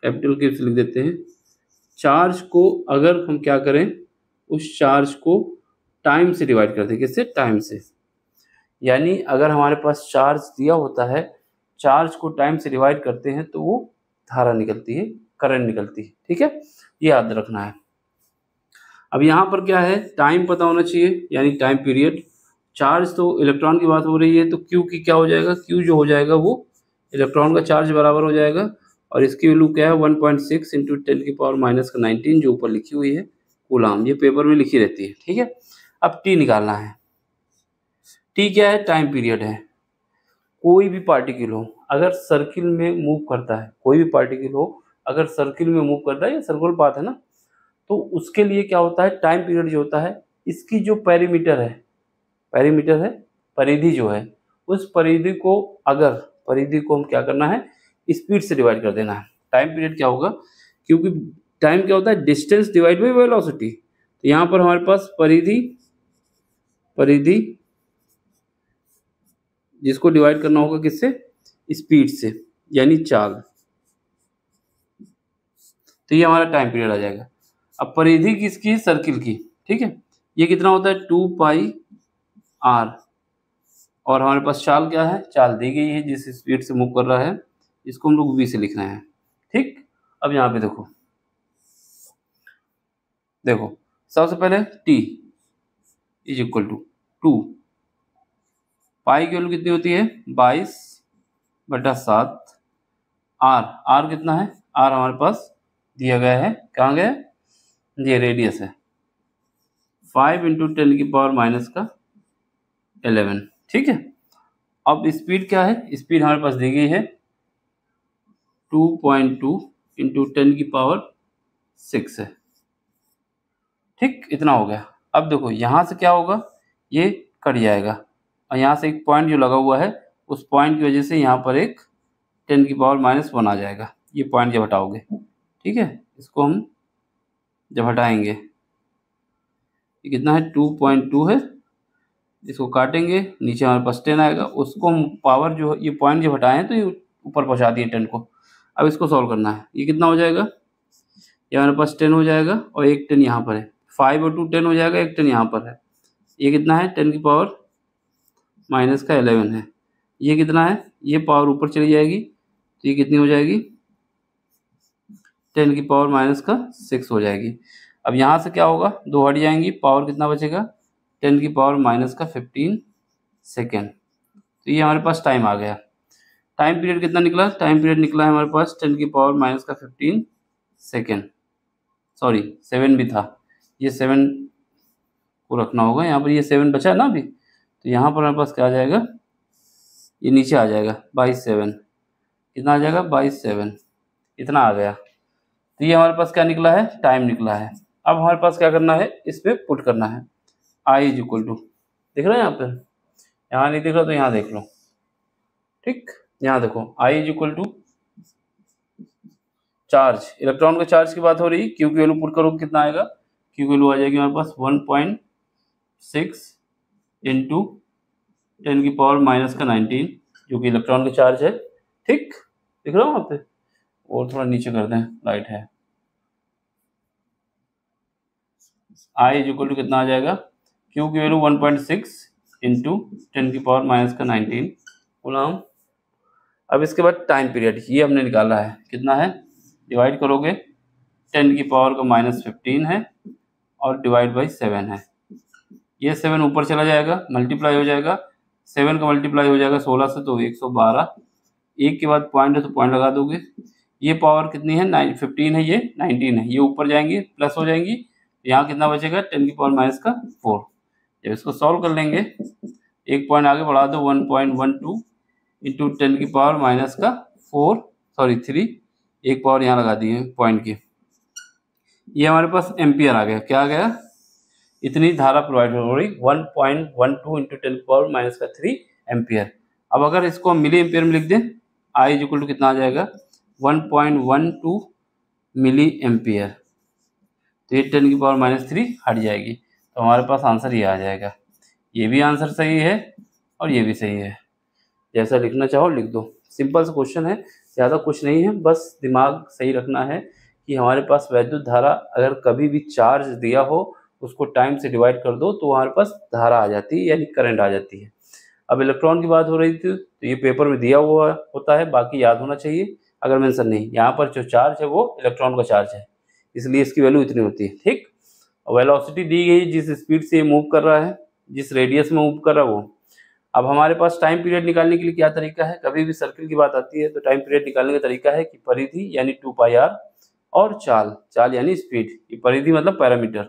कैपिटल Q से लिख देते हैं। चार्ज को अगर हम क्या करें, उस चार्ज को टाइम से डिवाइड करते हैं। किससे, टाइम से। यानी अगर हमारे पास चार्ज दिया होता है, चार्ज को टाइम से डिवाइड करते हैं तो वो धारा निकलती है, करंट निकलती है। ठीक है, ये याद रखना है। अब यहाँ पर क्या है, टाइम पता होना चाहिए, यानी टाइम पीरियड। चार्ज तो इलेक्ट्रॉन की बात हो रही है तो क्यू की क्या हो जाएगा, क्यू जो हो जाएगा वो इलेक्ट्रॉन का चार्ज बराबर हो जाएगा, और इसकी वैल्यू क्या है 1.6 इंटू 10⁻⁻⁻⁻⁰ जो ऊपर लिखी हुई है कूलाम, ये पेपर में लिखी रहती है। ठीक है, अब टी निकालना है। टी क्या है, टाइम पीरियड है। कोई भी पार्टिकल हो अगर सर्किल में मूव करता है, कोई भी पार्टिकल हो अगर सर्किल में मूव करता है, ये सर्कुलर पाथ है ना, तो उसके लिए क्या होता है, टाइम पीरियड जो होता है, इसकी जो पेरीमीटर है, परिधि जो है, उस परिधि को हम क्या करना है, स्पीड से डिवाइड कर देना है। टाइम पीरियड क्या होगा, क्योंकि टाइम क्या होता है, डिस्टेंस डिवाइड बाई वेलोसिटी। तो यहाँ पर हमारे पास परिधि जिसको डिवाइड करना होगा किससे, स्पीड से, यानी चाल। तो ये हमारा टाइम पीरियड आ जाएगा। अब परिधि किसकी, सर्किल की। ठीक है, ये कितना होता है 2πr, और हमारे पास चाल क्या है, चाल दी गई है जिस स्पीड से मूव कर रहा है, इसको हम लोग v से लिख रहे हैं। ठीक, अब यहाँ पे देखो सबसे पहले t इज इक्वल टू 2, पाई की वैल्यू कितनी होती है 22/7, r कितना है, r हमारे पास दिया गया है, कहाँ गया, ये रेडियस है, 5 इंटू 10⁻⁻11। ठीक है, अब स्पीड क्या है, स्पीड हमारे पास दी गई है 2.2 इंटू 10⁻6 है। ठीक, इतना हो गया। अब देखो यहाँ से क्या होगा, ये कट जाएगा, और यहाँ से एक पॉइंट जो लगा हुआ है, उस पॉइंट की वजह से यहाँ पर एक 10⁻⁻1 आ जाएगा। ये पॉइंट जब हटाओगे, ठीक है, इसको हम जब हटाएंगे, ये कितना है 2.2 है, इसको काटेंगे, नीचे हमारे पास 10 आएगा, उसको हम पावर जो ये पॉइंट जब हटाएं तो ये ऊपर पहुँचा दिए 10 को। अब इसको सॉल्व करना है, ये कितना हो जाएगा, ये हमारे पास 10 हो जाएगा, और एक 10 यहाँ पर है, 5 और 2 10 हो जाएगा, एक 10 यहाँ पर है, ये कितना है 10⁻⁻11 है। ये कितना है, ये पावर ऊपर चली जाएगी, तो ये कितनी हो जाएगी 10⁻⁻6 हो जाएगी। अब यहाँ से क्या होगा, 2 हट जाएंगी, पावर कितना बचेगा 10⁻⁻15 सेकेंड। तो ये हमारे पास टाइम आ गया। टाइम पीरियड कितना निकला, टाइम पीरियड निकला है हमारे पास 10⁻⁻15 सेकेंड, सॉरी 7 भी था, ये 7 को रखना होगा, यहाँ पर ये 7 बचा है ना अभी, तो यहाँ पर हमारे पास क्या आ जाएगा, ये नीचे आ जाएगा 22/7, कितना आ जाएगा 22/7, इतना आ गया। तो ये हमारे पास क्या निकला है, टाइम निकला है। अब हमारे पास क्या करना है, इस पर पुट करना है, I इज इक्वल टू, दिख रहा है यहाँ पर, यहाँ नहीं दिख रहा तो यहाँ देख लो। ठीक, यहाँ देखो I is equal to charge, electron के चार्ज की बात हो रही, क्यू की वैल्यू पुट करो, कितना आएगा, क्यू की वैल्यू आ जाएगी हमारे पास 1.6 इंटू 10⁻⁻19 जो कि इलेक्ट्रॉन का चार्ज है। ठीक, दिख रहा हो वहाँ पे, और थोड़ा नीचे कर दें, लाइट है। I इज इक्वल टू कितना आ जाएगा, क्यू की वैल्यू 1.6 इंटू 10⁻⁻19 गुलाम। अब इसके बाद टाइम पीरियड, ये हमने निकाला है, कितना है, डिवाइड करोगे 10⁻⁻15 है, और डिवाइड बाई 7 है, ये 7 ऊपर चला जाएगा, मल्टीप्लाई हो जाएगा, 7 का मल्टीप्लाई हो जाएगा 16 से, तो 112, एक के बाद पॉइंट है तो पॉइंट लगा दोगे। ये पावर कितनी है 15 है, ये 19 है, ये ऊपर जाएंगे प्लस हो जाएंगी, यहाँ कितना बचेगा 10⁻⁻4। जब इसको सॉल्व कर लेंगे, एक पॉइंट आगे बढ़ा दो, 1.12 इंटू 10⁻⁻4 सॉरी 3, एक पावर यहाँ लगा दी है पॉइंट की, ये हमारे पास एम्पियर आ गया। क्या आ गया, इतनी धारा प्रोवाइड हो रही 1.12 इंटू 10⁻⁻3 एम्पियर। अब अगर इसको हम मिली एम्पियर में लिख दें, I इज इक्वल टू कितना आ जाएगा 1.12 मिली एम्पियर, तो ये 10⁻⁻3 हट जाएगी, तो हमारे पास आंसर ये आ जाएगा। ये भी आंसर सही है और ये भी सही है, जैसा लिखना चाहो लिख दो। सिंपल सा क्वेश्चन है, ज़्यादा कुछ नहीं है, बस दिमाग सही रखना है कि हमारे पास वैद्युत धारा अगर कभी भी चार्ज दिया हो, उसको टाइम से डिवाइड कर दो तो हमारे पास धारा आ जाती है, यानी करंट आ जाती है। अब इलेक्ट्रॉन की बात हो रही थी तो ये पेपर में दिया हुआ होता है, बाकी याद होना चाहिए अगर मेंशन नहीं। यहाँ पर जो चार्ज है वो इलेक्ट्रॉन का चार्ज है, इसलिए इसकी वैल्यू इतनी होती है। ठीक, वेलोसिटी दी गई जिस स्पीड से ये मूव कर रहा है, जिस रेडियस में मूव कर रहा है वो। अब हमारे पास टाइम पीरियड निकालने के लिए क्या तरीका है, कभी भी सर्किल की बात आती है तो टाइम पीरियड निकालने का तरीका है कि परिधि यानी 2πr और चाल यानी स्पीड। ये परिधि मतलब पैरामीटर,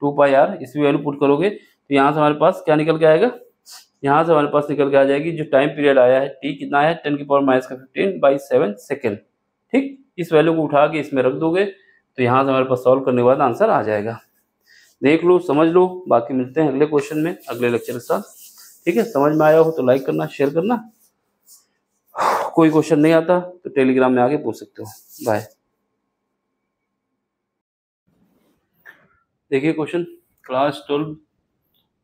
2πr इसकी वैल्यू पुट करोगे तो यहाँ से हमारे पास क्या निकल के आएगा, यहाँ से हमारे पास निकल के आ जाएगी जो टाइम पीरियड आया है t कितना है 10⁻⁻15/7 सेकेंड। ठीक, इस वैल्यू को उठा के इसमें रख दोगे तो यहाँ से हमारे पास सॉल्व करने के बाद आंसर आ जाएगा। देख लो, समझ लो, बाकी मिलते हैं अगले क्वेश्चन में अगले लेक्चर के साथ। ठीक है, समझ में आया हो तो लाइक करना, शेयर करना। कोई क्वेश्चन नहीं आता तो टेलीग्राम में आके पूछ सकते हो। बाय। देखिए क्वेश्चन क्लास 12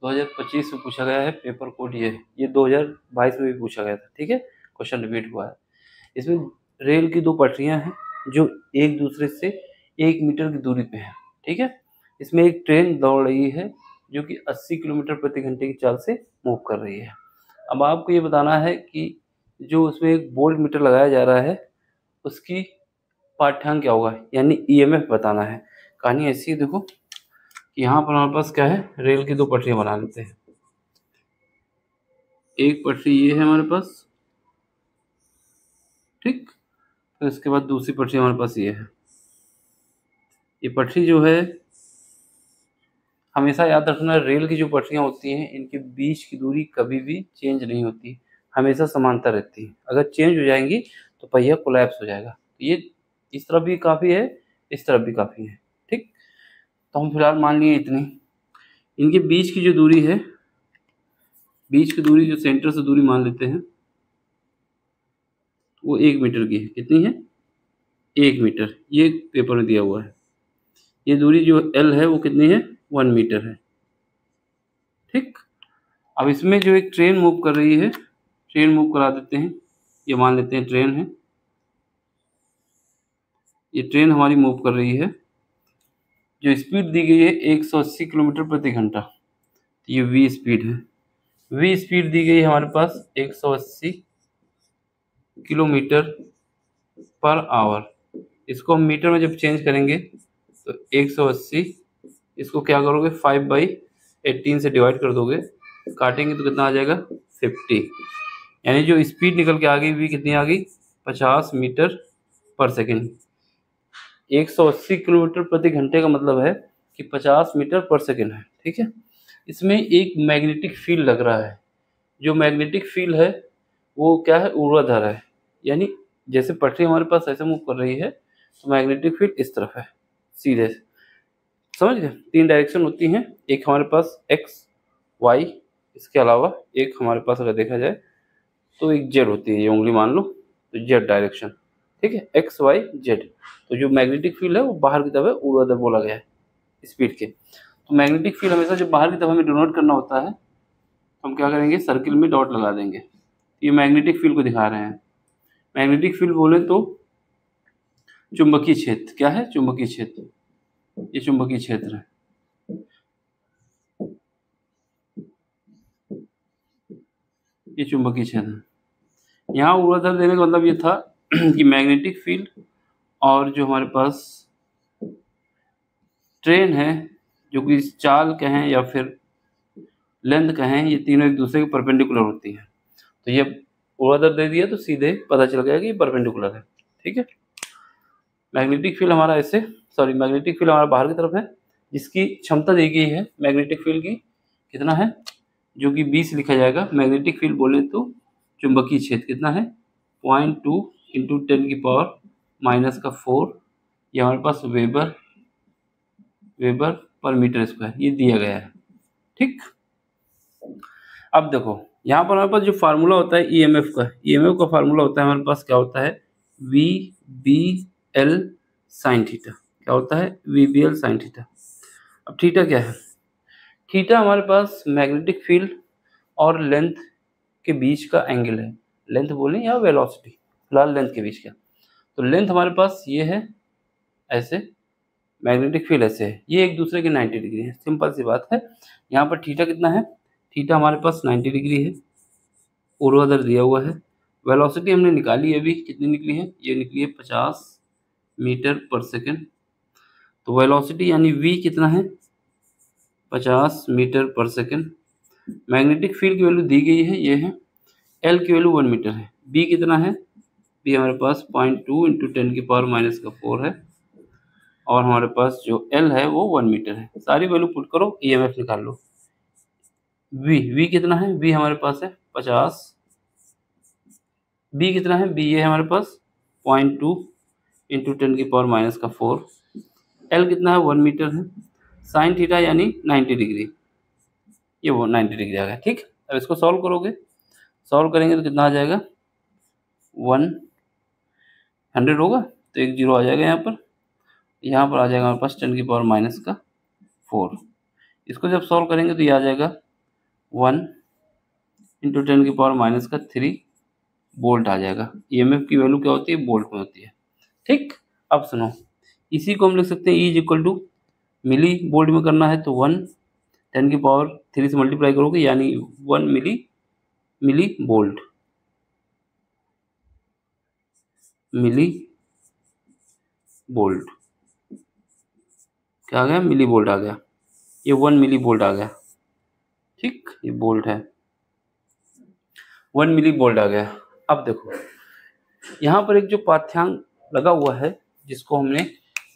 2025 में पूछा गया है, पेपर कोड ये 2022 में भी पूछा गया था। ठीक है, क्वेश्चन रिपीट हुआ है। इसमें रेल की दो पटरियां हैं जो एक दूसरे से 1 मीटर की दूरी पे हैं। ठीक है, इसमें एक ट्रेन दौड़ रही है जो कि 80 किलोमीटर प्रति घंटे की चाल से मूव कर रही है। अब आपको ये बताना है कि जो उसमें एक वोल्ट मीटर लगाया जा रहा है उसकी पाठ्यांक क्या होगा, यानी ईएमएफ बताना है। कहानी ऐसी है, देखो कि यहाँ पर हमारे पास क्या है, रेल की दो पटरियां बना लेते हैं। एक पटरी ये है हमारे पास, ठीक, तो इसके बाद दूसरी पटरी हमारे पास ये है। ये पटरी जो है, हमेशा याद रखना, रेल की जो पटरियां होती हैं इनके बीच की दूरी कभी भी चेंज नहीं होती, हमेशा समांतर रहती है। अगर चेंज हो जाएंगी तो पहिया कोलैप्स हो जाएगा। ये इस तरफ भी काफ़ी है, इस तरफ भी काफ़ी है। ठीक, तो हम फिलहाल मान लिए इतनी। इनके बीच की जो दूरी है, बीच की दूरी जो सेंटर से दूरी मान लेते हैं वो 1 मीटर की है। कितनी है, 1 मीटर। ये पेपर में दिया हुआ है। ये दूरी जो L है वो कितनी है, 1 मीटर है। ठीक, अब इसमें जो एक ट्रेन मूव कर रही है, ट्रेन मूव करा देते हैं, ये मान लेते हैं ट्रेन है। ये ट्रेन हमारी मूव कर रही है, जो स्पीड दी गई है 180 किलोमीटर प्रति घंटा, तो ये v स्पीड है। v स्पीड दी गई है हमारे पास 180 किलोमीटर पर आवर। इसको हम मीटर में जब चेंज करेंगे तो 180, इसको क्या करोगे 5/18 से डिवाइड कर दोगे, काटेंगे तो कितना आ जाएगा 50। यानी जो स्पीड निकल के आ गई v कितनी आ गई, 50 मीटर पर सेकेंड। 180 किलोमीटर प्रति घंटे का मतलब है कि 50 मीटर पर सेकेंड है। ठीक है, इसमें एक मैग्नेटिक फील्ड लग रहा है। जो मैग्नेटिक फील्ड है वो क्या है, ऊर्ध्वाधर है। यानी जैसे पटरी हमारे पास ऐसे मूव कर रही है तो मैग्नेटिक फील्ड इस तरफ है, सीधे। समझ गए, 3 डायरेक्शन होती हैं, एक हमारे पास एक्स वाई, इसके अलावा एक हमारे पास अगर देखा जाए तो एक जेड होती है, ये उंगली मान लो तो जेड डायरेक्शन। ठीक है, एक्स वाई जेड। तो जो मैग्नेटिक फील्ड है वो बाहर की तरफ है, ऊर्ध्वाधर बोला गया है स्पीड के। तो मैग्नेटिक फील्ड हमेशा जब बाहर की तरफ हमें डिनोट करना होता है तो हम क्या करेंगे, सर्किल में डॉट लगा देंगे। ये मैग्नेटिक फील्ड को दिखा रहे हैं। मैग्नेटिक फील्ड बोले तो चुंबकीय क्षेत्र, क्या है, चुंबकीय क्षेत्र। ये चुंबकीय क्षेत्र है। ये चुंबकीय क्षेत्र। यहाँ ऊर्ध्वाधर देने का मतलब ये था कि मैग्नेटिक फील्ड और जो हमारे पास ट्रेन है, जो कि चाल कहें या फिर लेंथ कहें, ये तीनों एक दूसरे के परपेंडिकुलर होती हैं। तो ये ऊर्ध्वाधर दे दिया तो सीधे पता चल गया कि ये परपेंडिकुलर है। ठीक है, मैग्नेटिक फील्ड हमारा ऐसे, सॉरी, मैग्नेटिक फील्ड हमारा बाहर की तरफ है, जिसकी क्षमता दी गई है मैग्नेटिक फील्ड की, कितना है, जो कि 20 लिखा जाएगा। मैग्नेटिक फील्ड बोले तो चुंबकीय क्षेत्र कितना है, 0.2 इंटू 10⁻⁻⁴, ये हमारे पास वेबर पर मीटर स्क्वायर ये दिया गया है। ठीक, अब देखो यहाँ पर हमारे पास जो फार्मूला होता है ईएमएफ का फार्मूला होता है हमारे पास, क्या होता है, VBL साइन थीटा। क्या होता है, VBL साइन थीटा। अब थीटा क्या है, थीटा हमारे पास मैग्नेटिक फील्ड और लेंथ के बीच का एंगल है। लेंथ बोलें या वेलोसिटी, फिलहाल लेंथ के बीच का। तो लेंथ हमारे पास ये है ऐसे, मैग्नेटिक फील्ड ऐसे है, ये एक दूसरे के 90 डिग्री है। सिंपल सी बात है। यहाँ पर थीटा कितना है, थीटा हमारे पास 90 डिग्री है। ऊर्ध्वाधर दिया हुआ है। वेलोसिटी हमने निकाली अभी, कितनी निकली है, ये निकली है 50 मीटर पर सेकेंड। तो वेलोसिटी यानी v कितना है, 50 मीटर पर सेकेंड। मैग्नेटिक फील्ड की वैल्यू दी गई है, ये है, l की वैल्यू 1 मीटर है। b कितना है, b हमारे पास 0.2 इंटू 10⁻⁻⁴ है, और हमारे पास जो l है वो 1 मीटर है। सारी वैल्यू पुट करो, EMF निकाल लो। v कितना है, v हमारे पास है 50, b कितना है, b ये है हमारे पास 0.2 इंटू 10⁻⁻⁴, l कितना है, 1 मीटर है। साइन थीटा यानी 90 डिग्री, ये वो 90 डिग्री आ गया। ठीक, अब इसको सॉल्व करोगे, सॉल्व करेंगे तो कितना आ जाएगा, 100 होगा, तो एक जीरो आ जाएगा यहाँ पर आ जाएगा हमारे पास 10⁻⁴। इसको जब सॉल्व करेंगे तो ये आ जाएगा 1 इंटू 10⁻⁻³ वोल्ट आ जाएगा। EMF की वैल्यू क्या होती है, वोल्ट में होती है। ठीक, अब सुनो, इसी को हम लिख सकते हैं E equal to milli volt में करना है तो 1 10⁻³ से मल्टीप्लाई करोगे यानी 1 मिली वोल्ट, मिली वोल्ट क्या आ गया, मिली वोल्ट आ गया, ये 1 मिली वोल्ट आ गया। ठीक, ये वोल्ट है, 1 मिली वोल्ट आ गया। अब देखो यहाँ पर एक जो पाठ्यांक लगा हुआ है, जिसको हमने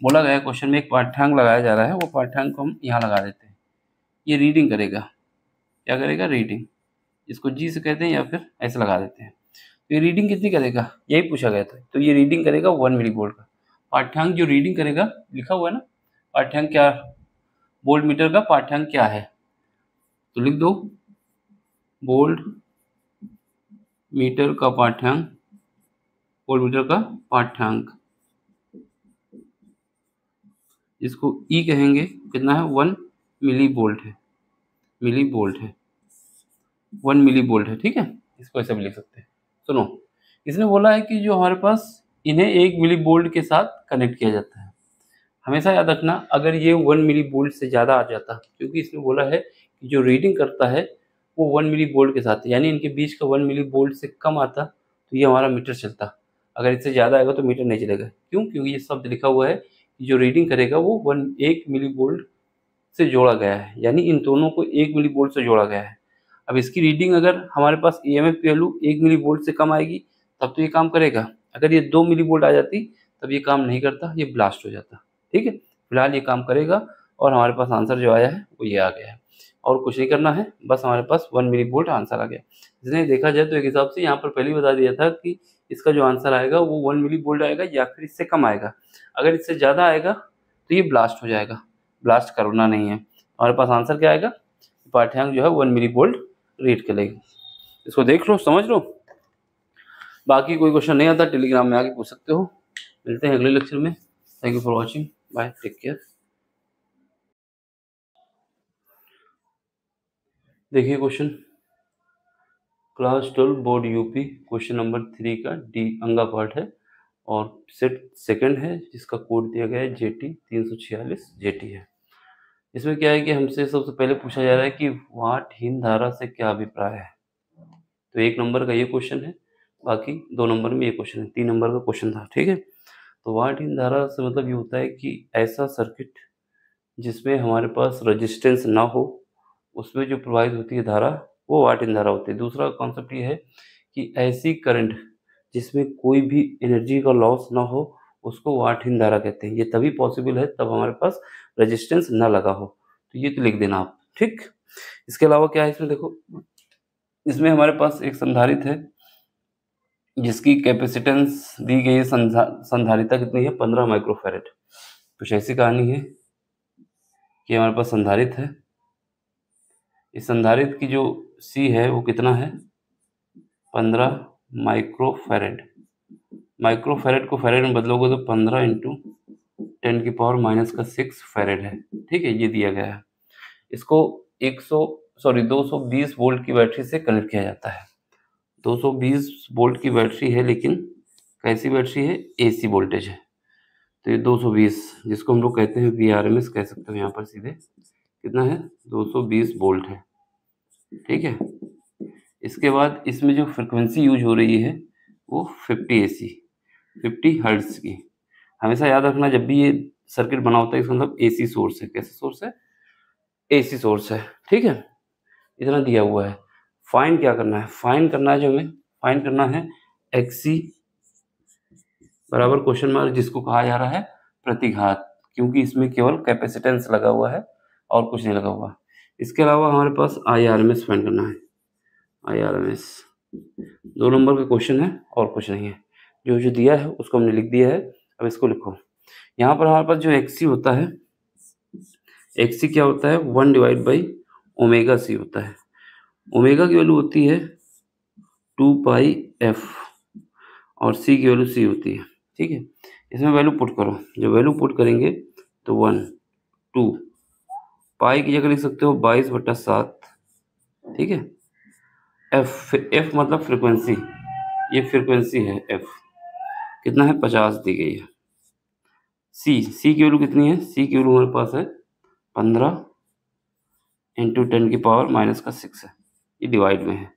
बोला गया क्वेश्चन में एक पाठ्यांक लगाया जा रहा है, वो पाठ्यांक को हम यहाँ लगा देते हैं। ये रीडिंग करेगा, क्या करेगा, रीडिंग, इसको जी से कहते हैं या फिर ऐसे लगा देते हैं। तो ये रीडिंग कितनी करेगा, यही पूछा गया था, तो ये रीडिंग करेगा 1 मिली वोल्ट का। पाठ्यांक जो रीडिंग करेगा, लिखा हुआ है ना पाठ्यांक क्या, वोल्ट मीटर का पाठ्यांक क्या है, तो लिख दो वोल्ट मीटर का पाठ्यांक, वोल्ट मीटर का पाठ्यांक, इसको ई कहेंगे, कितना है, 1 मिली वोल्ट है, मिली वोल्ट है, 1 मिली वोल्ट है। ठीक है, इसको ऐसे भी लिख सकते हैं। सुनो, इसने बोला है कि जो हमारे पास इन्हें 1 मिली वोल्ट के साथ कनेक्ट किया जाता है। हमेशा याद रखना, अगर ये 1 मिली वोल्ट से ज़्यादा आ जाता, क्योंकि इसने बोला है कि जो रीडिंग करता है वो 1 मिली वोल्ट के साथ, यानी इनके बीच का 1 मिली वोल्ट से कम आता तो ये हमारा मीटर चलता, अगर इससे ज़्यादा आएगा तो मीटर नहीं चलेगा। क्यों, क्योंकि ये शब्द लिखा हुआ है कि जो रीडिंग करेगा वो 1 मिली वोल्ट से जोड़ा गया है, यानी इन दोनों को 1 मिली वोल्ट से जोड़ा गया है। अब इसकी रीडिंग अगर हमारे पास EMF की वैल्यू 1 मिली वोल्ट से कम आएगी तब तो ये काम करेगा, अगर ये 2 मिली वोल्ट आ जाती तब ये काम नहीं करता, ये ब्लास्ट हो जाता। ठीक है, फिलहाल ये काम करेगा और हमारे पास आंसर जो आया है वो ये आ गया है, और कुछ नहीं करना है, बस हमारे पास 1 मिली वोल्ट आंसर आ गया। इसने देखा जाए तो एक हिसाब से यहाँ पर पहले ही बता दिया था कि इसका जो आंसर आएगा वो 1 मिली वोल्ट आएगा या फिर इससे कम आएगा। अगर इससे ज़्यादा आएगा तो ये ब्लास्ट हो जाएगा, ब्लास्ट करना नहीं है। हमारे पास आंसर क्या आएगा, पाठ्यांक जो है 1 मिली वोल्ट रीड करेगी। इसको देख लो, समझ लो, बाकी कोई क्वेश्चन नहीं आता टेलीग्राम में आके पूछ सकते हो। मिलते हैं अगले लेक्चर में। Thank you for watching, bye, take care. देखिए question, class 12 board UP, question number 3 का डी अंगा पार्ट है और सेट सेकंड है, जिसका कोड दिया गया है JT 346 JT है। इसमें क्या है कि हमसे सबसे पहले पूछा जा रहा है कि वाटहीन धारा से क्या अभिप्राय है। तो 1 नंबर का ये क्वेश्चन है, बाकी 2 नंबर में ये क्वेश्चन है, 3 नंबर का क्वेश्चन था। ठीक है, तो वाटहीन धारा से मतलब ये होता है कि ऐसा सर्किट जिसमें हमारे पास रेजिस्टेंस ना हो, उसमें जो प्रवाहित होती है धारा वो वाटहीन धारा होती है। दूसरा कॉन्सेप्ट ये है कि ऐसी करंट जिसमें कोई भी एनर्जी का लॉस ना हो, उसको वाटहीन धारा कहते हैं। ये तभी पॉसिबल है तब हमारे पास रेजिस्टेंस ना लगा हो, तो ये तो लिख देना आप। ठीक, इसके अलावा क्या है इसमें, देखो इसमें हमारे पास एक संधारित्र है जिसकी कैपेसिटेंस दी गई है, संधारिता कितनी है, 15 माइक्रोफैरेड। कुछ ऐसी कहानी है कि हमारे पास संधारित्र है, इस संधारित्र की जो C है वो कितना है, 15 माइक्रोफैरेड। माइक्रोफैरेड को फैरेड में बदलोगे तो 15 इंटू 10⁻⁻6 फैरेड है। ठीक है, ये दिया गया है। इसको 220 वोल्ट की बैटरी से कनेक्ट किया जाता है। 220 वोल्ट की बैटरी है, लेकिन कैसी बैटरी है, AC वोल्टेज है। तो ये 220, जिसको हम लोग कहते हैं VRMS कह सकते हो, यहाँ पर सीधे कितना है, 220 वोल्ट है। ठीक है, इसके बाद इसमें जो फ्रिक्वेंसी यूज हो रही है वो 50 AC 50 हर्ट्ज की। हमेशा याद रखना जब भी ये सर्किट बना होता है इसका मतलब AC सोर्स है। कैसे सोर्स है? AC सोर्स है। ठीक है, इतना दिया हुआ है। फाइंड क्या करना है? फाइंड करना है जो हमें फाइंड करना है XC बराबर क्वेश्चन मार्क, जिसको कहा जा रहा है प्रतिघात, क्योंकि इसमें केवल कैपेसिटेंस लगा हुआ है और कुछ नहीं लगा हुआ। इसके अलावा हमारे पास IRMS फाइंड करना है। IRMS 2 नंबर का क्वेश्चन है और कुछ नहीं है। जो जो दिया है उसको हमने लिख दिया है। अब इसको लिखो। यहाँ पर हमारे पास जो XC होता है, XC क्या होता है? 1 डिवाइड बाई ओमेगा C होता है। ओमेगा की वैल्यू होती है 2 पाई F और C की वैल्यू C होती है। ठीक है, इसमें वैल्यू पुट करो। जब वैल्यू पुट करेंगे तो 1 2 पाई की जगह लिख सकते हो 22/7। ठीक है, F मतलब फ्रिक्वेंसी, ये फ्रिक्वेंसी है F, कितना है? 50 दी गई है। C की वैल्यू कितनी है? C की वैल्यू हमारे पास है 15 इंटू 10 की पावर माइनस का 6 है, ये डिवाइड में है।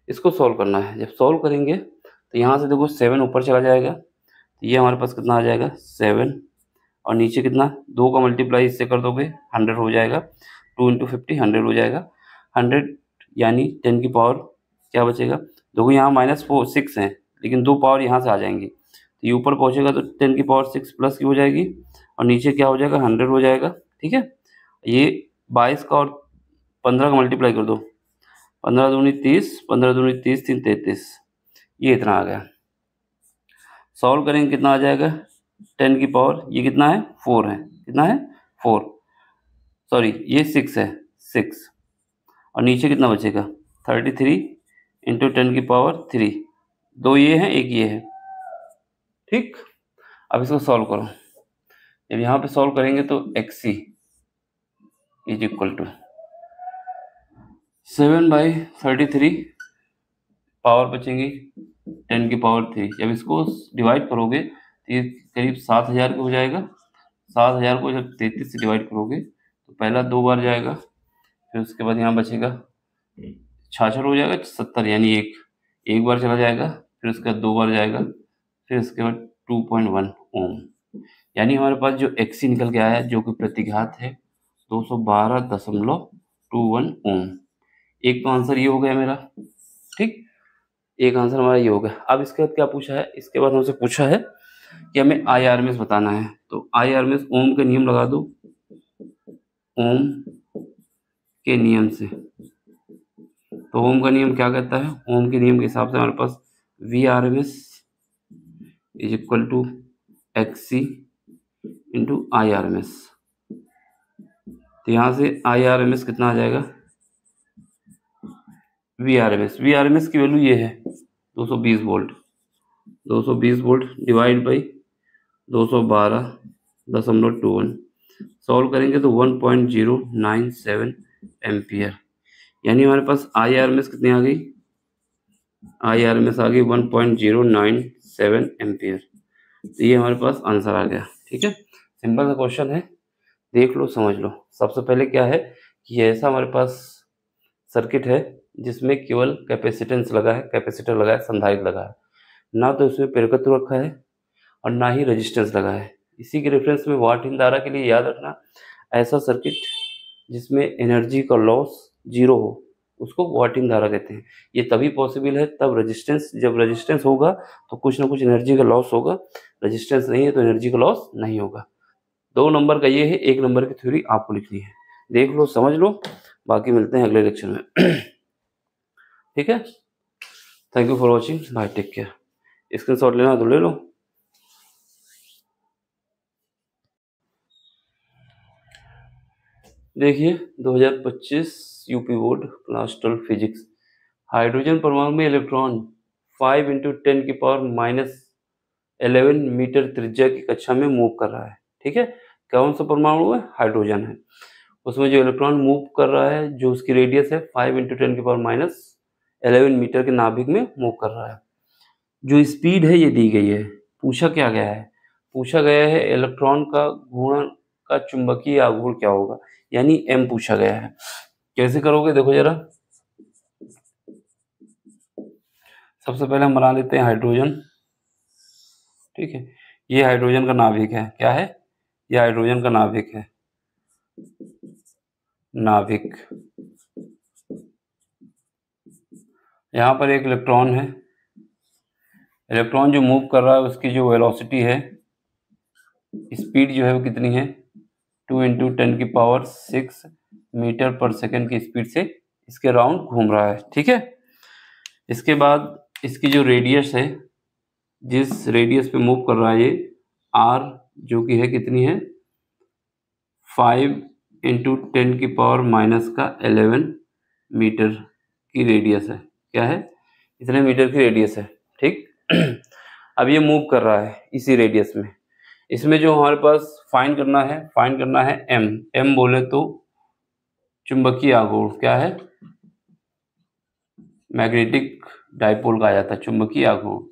इसको सॉल्व करना है। जब सॉल्व करेंगे तो यहाँ से देखो 7 ऊपर चला जाएगा, तो ये हमारे पास कितना आ जाएगा? 7, और नीचे कितना? 2 का मल्टीप्लाई इससे कर दोगे 100 हो जाएगा। 2 इंटू 50 100 हो जाएगा। 100 यानी 10 की पावर क्या बचेगा? देखो यहाँ -6 है, लेकिन 2 पावर यहाँ से आ जाएंगी, तो ये ऊपर पहुँचेगा तो 10 की पावर 6 प्लस की हो जाएगी, और नीचे क्या हो जाएगा? 100 हो जाएगा। ठीक है, ये 22 का और 15 का मल्टीप्लाई कर दो, 15 दूनी 30, 15 दूनी 30, 3 33, ये इतना आ गया। सॉल्व करेंगे कितना आ जाएगा? 10 की पावर ये कितना है? 4 है। कितना है? 4, सॉरी ये 6 है, 6, और नीचे कितना बचेगा? 33 इंटू 10 की पावर 3, 2 ये है 1 ये है। ठीक, अब इसको सॉल्व करो। जब यहाँ पे सॉल्व करेंगे तो XC is equal to 7/33, power बचेंगी 10 की पावर 3। जब इसको डिवाइड करोगे तो ये करीब 7000 का हो जाएगा। 7000 को जब 33 से डिवाइड करोगे तो पहला 2 बार जाएगा, फिर उसके बाद यहाँ बचेगा 66 हो जाएगा, 70 यानी एक बार चला जाएगा, फिर उसके बाद 2 बार जाएगा, फिर उसके बाद 2.1 ओम। यानी हमारे पास जो XC निकल के आया है जो कि प्रतिघात है 212.21 ओम। एक तो आंसर ये हो गया मेरा। ठीक, एक आंसर हमारा ये हो गया। अब इसके बाद क्या पूछा है? इसके बाद हमसे पूछा है कि हमें IRMS बताना है। तो IRMS ओम के नियम लगा दो। ओम के नियम से, तो ओम का नियम क्या कहता है? ओम के नियम के हिसाब से हमारे पास VRMS is equal to XC into IRMS। तो यहाँ से IRMS कितना आ जाएगा? VRMS की वैल्यू ये है 220 volt. 220 volt divide by 212.21, solve करेंगे तो 1.097 एम्पियर। यानी हमारे पास IRMS कितनी आ गई? IRMS आ गई 1.097 एम्पियर। तो ये हमारे पास आंसर आ गया। ठीक है, सिंपल सा क्वेश्चन है, देख लो समझ लो। सबसे पहले क्या है कि ऐसा हमारे पास सर्किट है जिसमें केवल कैपेसिटेंस लगा है, कैपेसिटर लगा है, संधारित्र लगा है, ना तो इसमें प्रेरकत्व रखा है और ना ही रेजिस्टेंस लगा है। इसी के रेफरेंस में वाटहीन धारा के लिए याद रखना, ऐसा सर्किट जिसमें एनर्जी का लॉस 0 हो उसको वाटहीन धारा कहते हैं। ये तभी पॉसिबल है तब रेजिस्टेंस, जब रेजिस्टेंस होगा तो कुछ ना कुछ एनर्जी का लॉस होगा, रेजिस्टेंस नहीं है तो एनर्जी का लॉस नहीं होगा। 2 नंबर का ये है, 1 नंबर की थ्योरी आपको लिखनी है। देख लो समझ लो, बाकी मिलते हैं अगले लेक्चर में। ठीक है, thank you for watching, bye, take care. Screenshot लेना तो ले लो। देखिए 2025 UP board class 12 physics, hydrogen परमाणु में इलेक्ट्रॉन 5 इंटू 10 की पावर -11 मीटर त्रिज्या की कक्षा में मूव कर रहा है। ठीक है, कौन सा परमाणु है? हाइड्रोजन है। उसमें जो इलेक्ट्रॉन मूव कर रहा है, जो उसकी रेडियस है 5 इंटू 10 की पावर -11 मीटर के नाभिक में मूव कर रहा है। जो स्पीड है ये दी गई है। पूछा क्या गया है? पूछा गया है इलेक्ट्रॉन का घूर्णन का चुंबकीय आघूर्ण क्या होगा, यानी m पूछा गया है। कैसे करोगे देखो जरा, सबसे पहले हम बना लेते हैं हाइड्रोजन। ठीक है, ये हाइड्रोजन का नाभिक है। क्या है? ये हाइड्रोजन का नाभिक है। नाभिक, यहाँ पर एक इलेक्ट्रॉन है। इलेक्ट्रॉन जो मूव कर रहा है उसकी जो वेलोसिटी है, स्पीड जो है वो कितनी है? 2 × 10⁶ मीटर पर सेकंड की स्पीड से इसके राउंड घूम रहा है। ठीक है, इसके बाद इसकी जो रेडियस है, जिस रेडियस पे मूव कर रहा है ये r, जो कि है कितनी है? 5 × 10⁻⁻11 मीटर की रेडियस है। क्या है? इतने मीटर की रेडियस है। ठीक अब ये मूव कर रहा है इसी रेडियस में। इसमें जो हमारे पास फाइंड करना है m बोले तो चुंबकीय आघूर्ण। क्या है? मैग्नेटिक डाइपोल कहा जाता है, चुंबकीय आघूर्ण,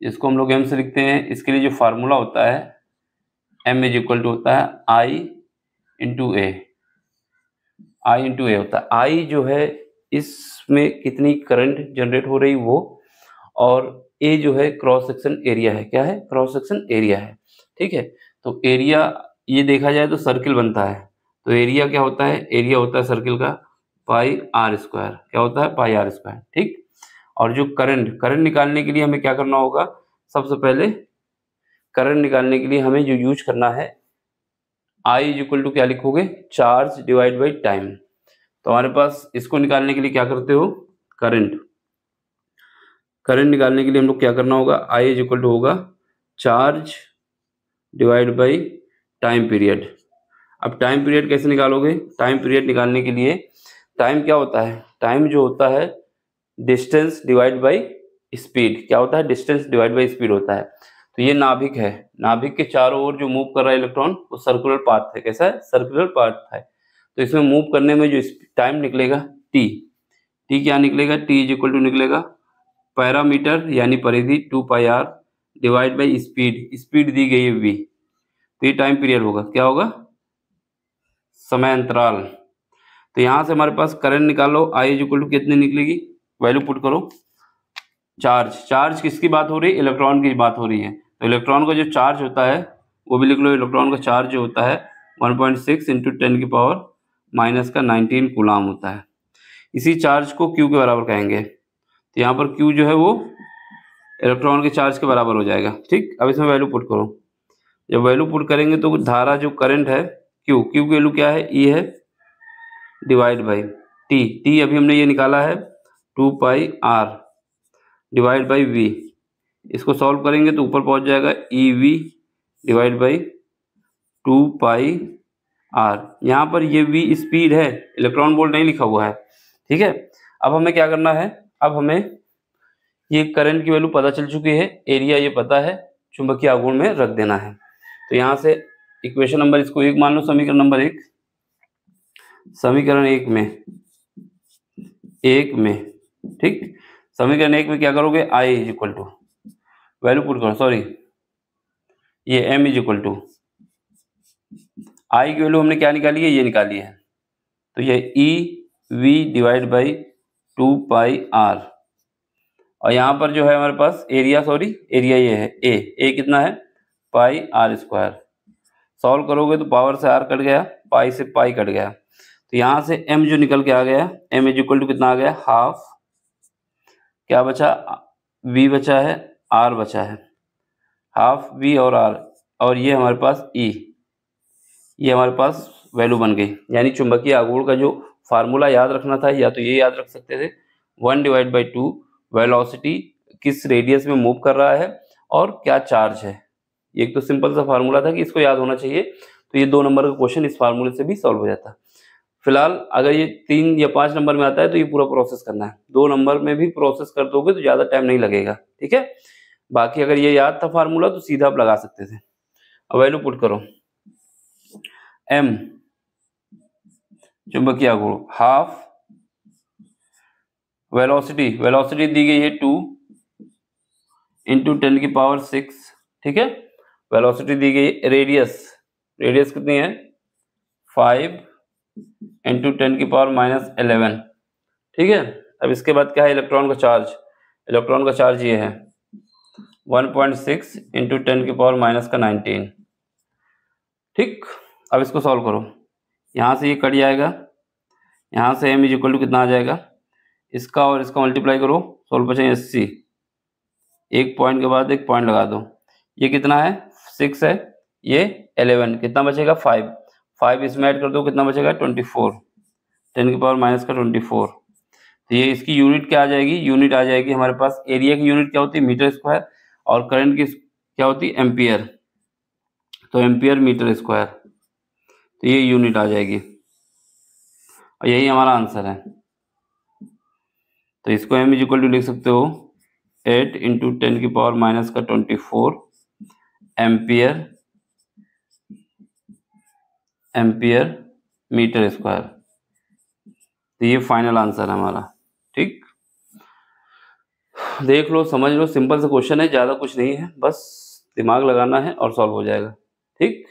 इसको हम लोग m से लिखते हैं। इसके लिए जो फार्मूला होता है m = होता है I × A। I × A होता है। I जो है इसमें कितनी करंट जनरेट हो रही वो, और A जो है क्रॉस सेक्शन एरिया है। क्या है? क्रॉस सेक्शन एरिया है। ठीक है, तो एरिया ये देखा जाए तो सर्किल बनता है, तो एरिया क्या होता है? एरिया होता है सर्किल का πr²। क्या होता है? πr²। ठीक, और जो करंट निकालने के लिए हमें क्या करना होगा? सबसे पहले करंट निकालने के लिए हमें जो यूज करना है, I = क्या लिखोगे? Charge divide by time. तो हमारे पास इसको निकालने के लिए क्या करते हो? करंट निकालने के लिए हम लोग क्या करना होगा? I = होगा charge divide by time period. अब टाइम पीरियड कैसे निकालोगे? टाइम पीरियड निकालने के लिए टाइम क्या होता है? टाइम जो होता है डिस्टेंस डिवाइड बाई स्पीड। क्या होता है? डिस्टेंस डिवाइड बाई स्पीड होता है। तो ये नाभिक है, नाभिक के चारों ओर जो मूव कर रहा है इलेक्ट्रॉन वो सर्कुलर पाथ है। कैसा है? सर्कुलर पाथ है। तो इसमें मूव करने में जो टाइम निकलेगा t क्या निकलेगा? t = निकलेगा पैरामीटर यानी परिधि 2πr डिवाइड बाई स्पीड दी गई है v, तो ये टाइम पीरियड होगा। क्या होगा? समय अंतराल। तो यहाँ से हमारे पास करंट निकालो, I = कितनी निकलेगी? वैल्यू पुट करो। चार्ज किसकी बात हो रही है? इलेक्ट्रॉन की बात हो रही है। तो इलेक्ट्रॉन का जो चार्ज होता है वो भी लिख लो। इलेक्ट्रॉन का चार्ज जो होता है 1.6 × 10⁻⁻19 कूलाम होता है। इसी चार्ज को Q के बराबर कहेंगे। तो यहाँ पर Q जो है वो इलेक्ट्रॉन के चार्ज के बराबर हो जाएगा। ठीक, अब इसमें वैल्यू पुट करो। जब वैल्यू पुट करेंगे तो धारा जो करंट है Q की वैल्यू क्या है? E है डिवाइड बाई T अभी हमने ये निकाला है 2πr डिवाइड बाई v। इसको सॉल्व करेंगे तो ऊपर पहुंच जाएगा EV डिवाइड बाई 2πr। यहाँ पर ये v स्पीड है, इलेक्ट्रॉन वोल्ट नहीं लिखा हुआ है। ठीक है, अब हमें क्या करना है? अब हमें ये करंट की वैल्यू पता चल चुकी है, एरिया ये पता है, चुंबकीय आघूर्ण में रख देना है। तो यहाँ से इक्वेशन नंबर इसको 1 मान लो, समीकरण नंबर 1। समीकरण 1 में ठीक, समीकरण 1 में क्या करोगे? I = वैल्यू पुट करो, सॉरी ये M = I की वैल्यू हमने क्या निकाली है? ये निकाली है। तो ये EV डिवाइड बाई 2πr, और यहाँ पर जो है हमारे पास एरिया ये है A कितना है? πr²। सॉल्व करोगे तो पावर से r कट गया, पाई से पाई कट गया, तो यहाँ से m जो निकल के आ गया, m = कितना आ गया? हाफ। क्या बचा? v बचा है, r बचा है, हाफ v और r, और ये हमारे पास E, ये हमारे पास वैल्यू बन गई। यानी चुंबकीय आघूर्ण का जो फार्मूला याद रखना था, या तो ये याद रख सकते थे 1/2 वेलोसिटी किस रेडियस में मूव कर रहा है और क्या चार्ज है। एक तो सिंपल सा फार्मूला था कि इसको याद होना चाहिए, तो ये 2 नंबर का क्वेश्चन इस फार्मूले से भी सॉल्व हो जाता। फिलहाल अगर ये 3 या 5 नंबर में आता है तो ये पूरा प्रोसेस करना है। 2 नंबर में भी प्रोसेस कर दोगे तो ज़्यादा टाइम नहीं लगेगा। ठीक है, बाकी अगर ये याद था फार्मूला तो सीधा आप लगा सकते थे। अब वैल्यू पुट करो। M चुंबकीय आघूर्ण, हाफ वेलोसिटी दी गई है 2 × 10⁶। ठीक है, वेलोसिटी दी गई। रेडियस कितनी है? 5 × 10⁻11। ठीक है, अब इसके बाद क्या है, इलेक्ट्रॉन का चार्ज। इलेक्ट्रॉन का चार्ज ये है 1.6 इंटू 10 की पावर माइनस का 19। ठीक, अब इसको सॉल्व करो। यहाँ से ये कट जाएगा, यहाँ से m इज इक्वल टू कितना आ जाएगा, इसका और इसका मल्टीप्लाई करो, 16 बचे 80, एक पॉइंट के बाद एक पॉइंट लगा दो। ये कितना है, 6 है, ये 11, कितना बचेगा 5, 5 इसमें ऐड कर दो, कितना बचेगा 24, 10 की पावर माइनस का 24। तो ये इसकी यूनिट क्या आ जाएगी, यूनिट आ जाएगी हमारे पास, एरिया की यूनिट क्या होती है मीटर स्क्वायर, और करंट की क्या होती है एम्पियर, तो एम्पियर मीटर स्क्वायर, तो ये यूनिट आ जाएगी और यही हमारा आंसर है। तो इसको m इज इक्वल टू लिख सकते हो 8 इंटू 10 की पावर माइनस का 24 एम्पियर मीटर स्क्वायर। तो ये फाइनल आंसर है हमारा। ठीक, देख लो, समझ लो, सिंपल सा क्वेश्चन है, ज़्यादा कुछ नहीं है, बस दिमाग लगाना है और सॉल्व हो जाएगा। ठीक,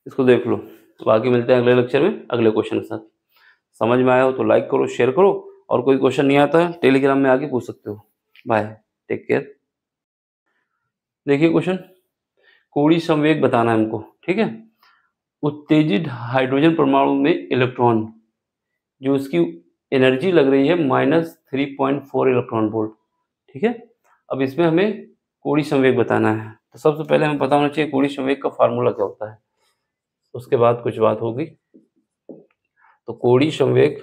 इसको देख लो, बाकी मिलते हैं अगले लेक्चर में अगले क्वेश्चन के साथ। समझ में आया हो तो लाइक करो, शेयर करो, और कोई क्वेश्चन नहीं आता है टेलीग्राम में आके पूछ सकते हो। Bye, take care. देखिए क्वेश्चन, कोणीय संवेग बताना है हमको। ठीक है, उत्तेजित हाइड्रोजन परमाणु में इलेक्ट्रॉन, जो उसकी एनर्जी लग रही है -3.4 इलेक्ट्रॉन वोल्ट। ठीक है, अब इसमें हमें कोणीय संवेग बताना है। तो सबसे पहले हमें पता होना चाहिए कोणीय संवेग का फार्मूला क्या होता है, उसके बाद कुछ बात होगी। तो कोणीय संवेग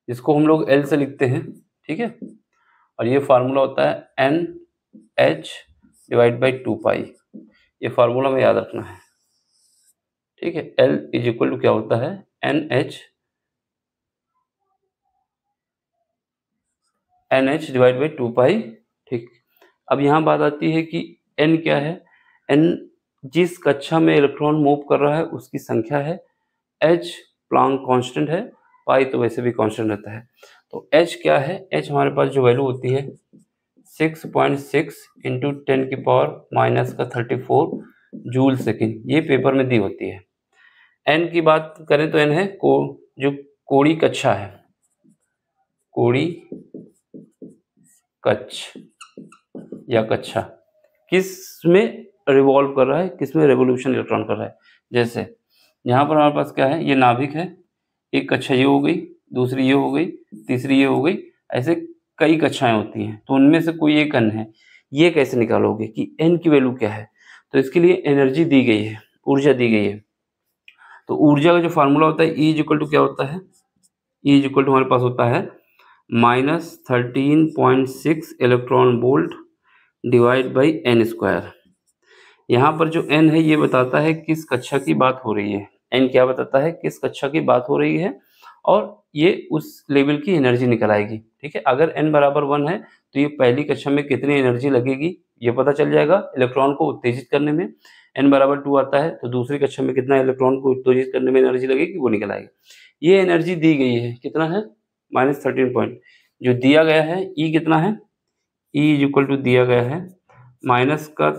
इसको हम लोग L से लिखते हैं। ठीक है, और ये फार्मूला होता है NH डिवाइड बाई 2 पाई, ये फार्मूला में याद रखना है। ठीक है, L इज इक्वल टू क्या होता है NH डिवाइड बाई 2 पाई। ठीक, अब यहाँ बात आती है कि N क्या है, N जिस कक्षा में इलेक्ट्रॉन मूव कर रहा है उसकी संख्या है, H प्लैंक कांस्टेंट है, पाई तो वैसे भी कांस्टेंट रहता है। तो H क्या है, H हमारे पास जो वैल्यू होती है 6.6 इंटू 10 की पावर माइनस का 34 जूल सेकेंड, ये पेपर में दी होती है। N की बात करें तो N है जो कोणीय कक्षा है, कोणीय कक्ष या कक्षा, किस में रिवॉल्व कर रहा है, किस में रेवोल्यूशन इलेक्ट्रॉन कर रहा है। जैसे यहाँ पर हमारे पास क्या है, ये नाभिक है, एक कक्षा ये हो गई, दूसरी ये हो गई, तीसरी ये हो गई, ऐसे कई कक्षाएं होती हैं, तो उनमें से कोई एक n है। ये कैसे निकालोगे कि n की वैल्यू क्या है, तो इसके लिए एनर्जी दी गई है, ऊर्जा दी गई है। तो ऊर्जा का जो फार्मूला होता है E इज इक्वल टू क्या होता है, E इज इक्वल टू हमारे पास होता है -13.6 electron volt divide by n square. यहाँ पर जो n है ये बताता है किस कक्षा की बात हो रही है, n क्या बताता है किस कक्षा की बात हो रही है, और ये उस लेवल की एनर्जी निकल आएगी। ठीक है, अगर n बराबर 1 है तो ये पहली कक्षा में कितनी एनर्जी लगेगी ये पता चल जाएगा इलेक्ट्रॉन को उत्तेजित करने में। n बराबर 2 आता है तो दूसरी कक्षा में कितना इलेक्ट्रॉन को उत्तेजित करने में एनर्जी लगेगी, वो निकल आएगी। ये एनर्जी दी गई है, कितना है -13 पॉइंट, जो दिया गया है E कितना है, E इज इक्वल टू दिया गया है माइनस का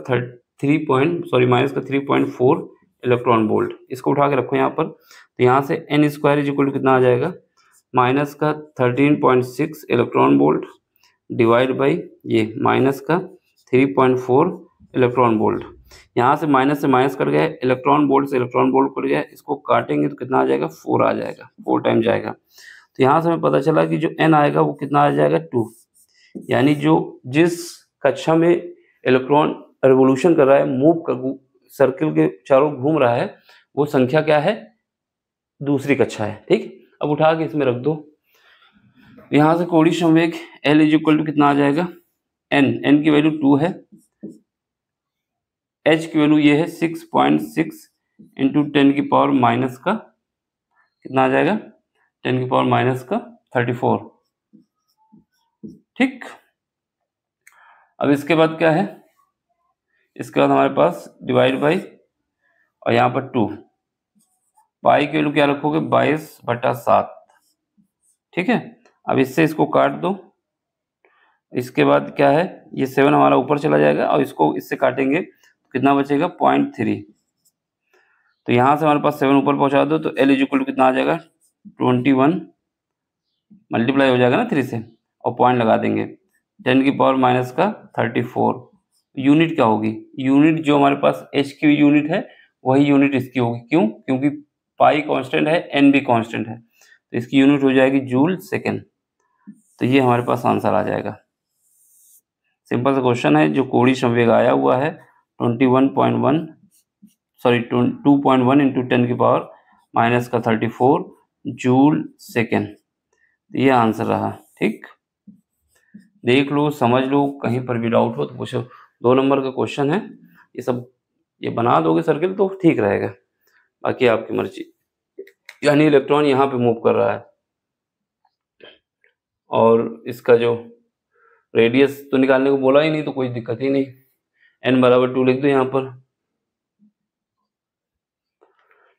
3.4 इलेक्ट्रॉन वोल्ट। इसको उठा के रखो यहाँ पर, तो यहाँ से n square is equal to कितना आ जाएगा, माइनस का 13.6 इलेक्ट्रॉन वोल्ट डिवाइड बाई ये माइनस का 3.4 इलेक्ट्रॉन वोल्ट। यहाँ से माइनस कट गया, इलेक्ट्रॉन वोल्ट से इलेक्ट्रॉन वोल्ट कट गया, इसको काटेंगे तो कितना आ जाएगा 4 आ जाएगा, 4 टाइम जाएगा। तो यहाँ से हमें पता चला कि जो n आएगा वो कितना आ जाएगा 2, यानी जो जिस कक्षा में इलेक्ट्रॉन रिवोल्यूशन कर रहा है, मूव कर सर्किल के चारों घूम रहा है, वो संख्या क्या है, दूसरी कक्षा है। ठीक, अब उठा के इसमें रख दो, यहाँ से कोणीय संवेग L इज इक्वल टू कितना आ जाएगा, n की वैल्यू 2 है, H की वैल्यू ये है 6.6 इंटू 10 की पावर माइनस का कितना आ जाएगा, 10 की पावर माइनस का 34। ठीक, अब इसके बाद क्या है, इसके बाद हमारे पास डिवाइड बाई और यहाँ पर 2, पाई की वैल्यू क्या रखोगे 22/7। ठीक है, अब इससे इसको काट दो, इसके बाद क्या है, ये 7 हमारा ऊपर चला जाएगा और इसको इससे काटेंगे कितना बचेगा 0.3। तो यहाँ से हमारे पास 7 ऊपर पहुँचा दो तो L इक्वल टू कितना आ जाएगा 21 मल्टीप्लाई हो जाएगा ना 3 से और पॉइंट लगा देंगे 10 की पावर माइनस का 34। यूनिट क्या होगी? यूनिट जो हमारे पास h की यूनिट है वही यूनिट इसकी होगी। क्यों? क्योंकि पाई कांस्टेंट है, n भी कांस्टेंट है, तो इसकी यूनिट हो जाएगी जूल सेकेंड। तो ये हमारे पास आंसर आ जाएगा। सिंपल सा क्वेश्चन है जो कोणीय संवेग आया हुआ है 2.1 इंटू 10 की पावर माइनस का 34 जूल सेकेंड। ये आंसर रहा। ठीक, देख लो, समझ लो, कहीं पर भी डाउट हो तो पूछो। 2 नंबर का क्वेश्चन है, ये सब ये बना दोगे सर्किल तो ठीक रहेगा, बाकी आपकी मर्जी। यानी इलेक्ट्रॉन यहाँ पे मूव कर रहा है और इसका जो रेडियस तो निकालने को बोला ही नहीं, तो कोई दिक्कत ही नहीं। n बराबर 2 लिख दो यहाँ पर।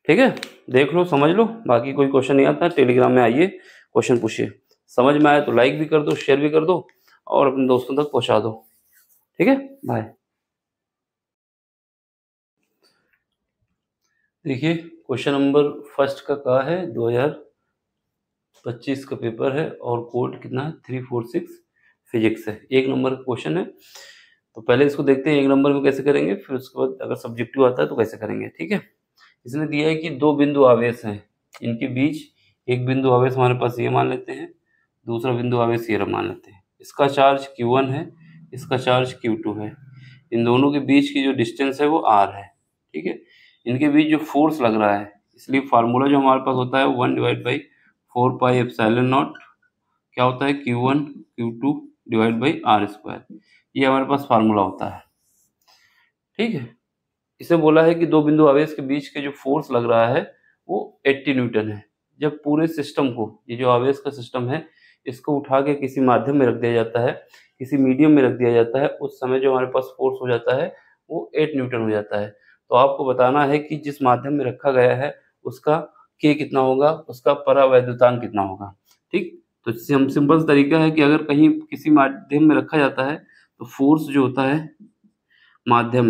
ठीक है, देख लो, समझ लो। बाकी कोई क्वेश्चन नहीं आता टेलीग्राम में आइए, क्वेश्चन पूछिए। समझ में आए तो लाइक भी कर दो, शेयर भी कर दो और अपने दोस्तों तक पहुंचा दो। ठीक है, बाय। देखिए क्वेश्चन नंबर फर्स्ट का है 2025 का पेपर है और कोड कितना है 346 फिजिक्स है। 1 नंबर का क्वेश्चन है, तो पहले इसको देखते हैं 1 नंबर में कैसे करेंगे, फिर उसके बाद अगर सब्जेक्टिव आता है तो कैसे करेंगे। ठीक है, इसने दिया है कि 2 बिंदु आवेश हैं, इनके बीच एक बिंदु आवेश हमारे पास ये मान लेते हैं, दूसरा बिंदु आवेश ये मान लेते हैं। इसका चार्ज Q1 है, इसका चार्ज Q2 है। इन दोनों के बीच की जो डिस्टेंस है वो R है। ठीक है, इनके बीच जो फोर्स लग रहा है, इसलिए फार्मूला जो हमारे पास होता है 1/4πε0 क्या होता है Q1 Q2 divide by R²। ये हमारे पास फार्मूला होता है। ठीक है, इसे बोला है कि 2 बिंदु आवेश के बीच के जो फोर्स लग रहा है वो 80 न्यूटन है। जब पूरे सिस्टम को, ये जो आवेश का सिस्टम है, इसको उठा के किसी माध्यम में रख दिया जाता है, किसी मीडियम में रख दिया जाता है, उस समय जो हमारे पास फोर्स हो जाता है वो 8 न्यूटन हो जाता है। तो आपको बताना है कि जिस माध्यम में रखा गया है उसका K कितना होगा, उसका परावैद्युतांक कितना होगा। ठीक, तो सिंपल तरीका है कि अगर कहीं किसी माध्यम में रखा जाता है तो फोर्स जो होता है माध्यम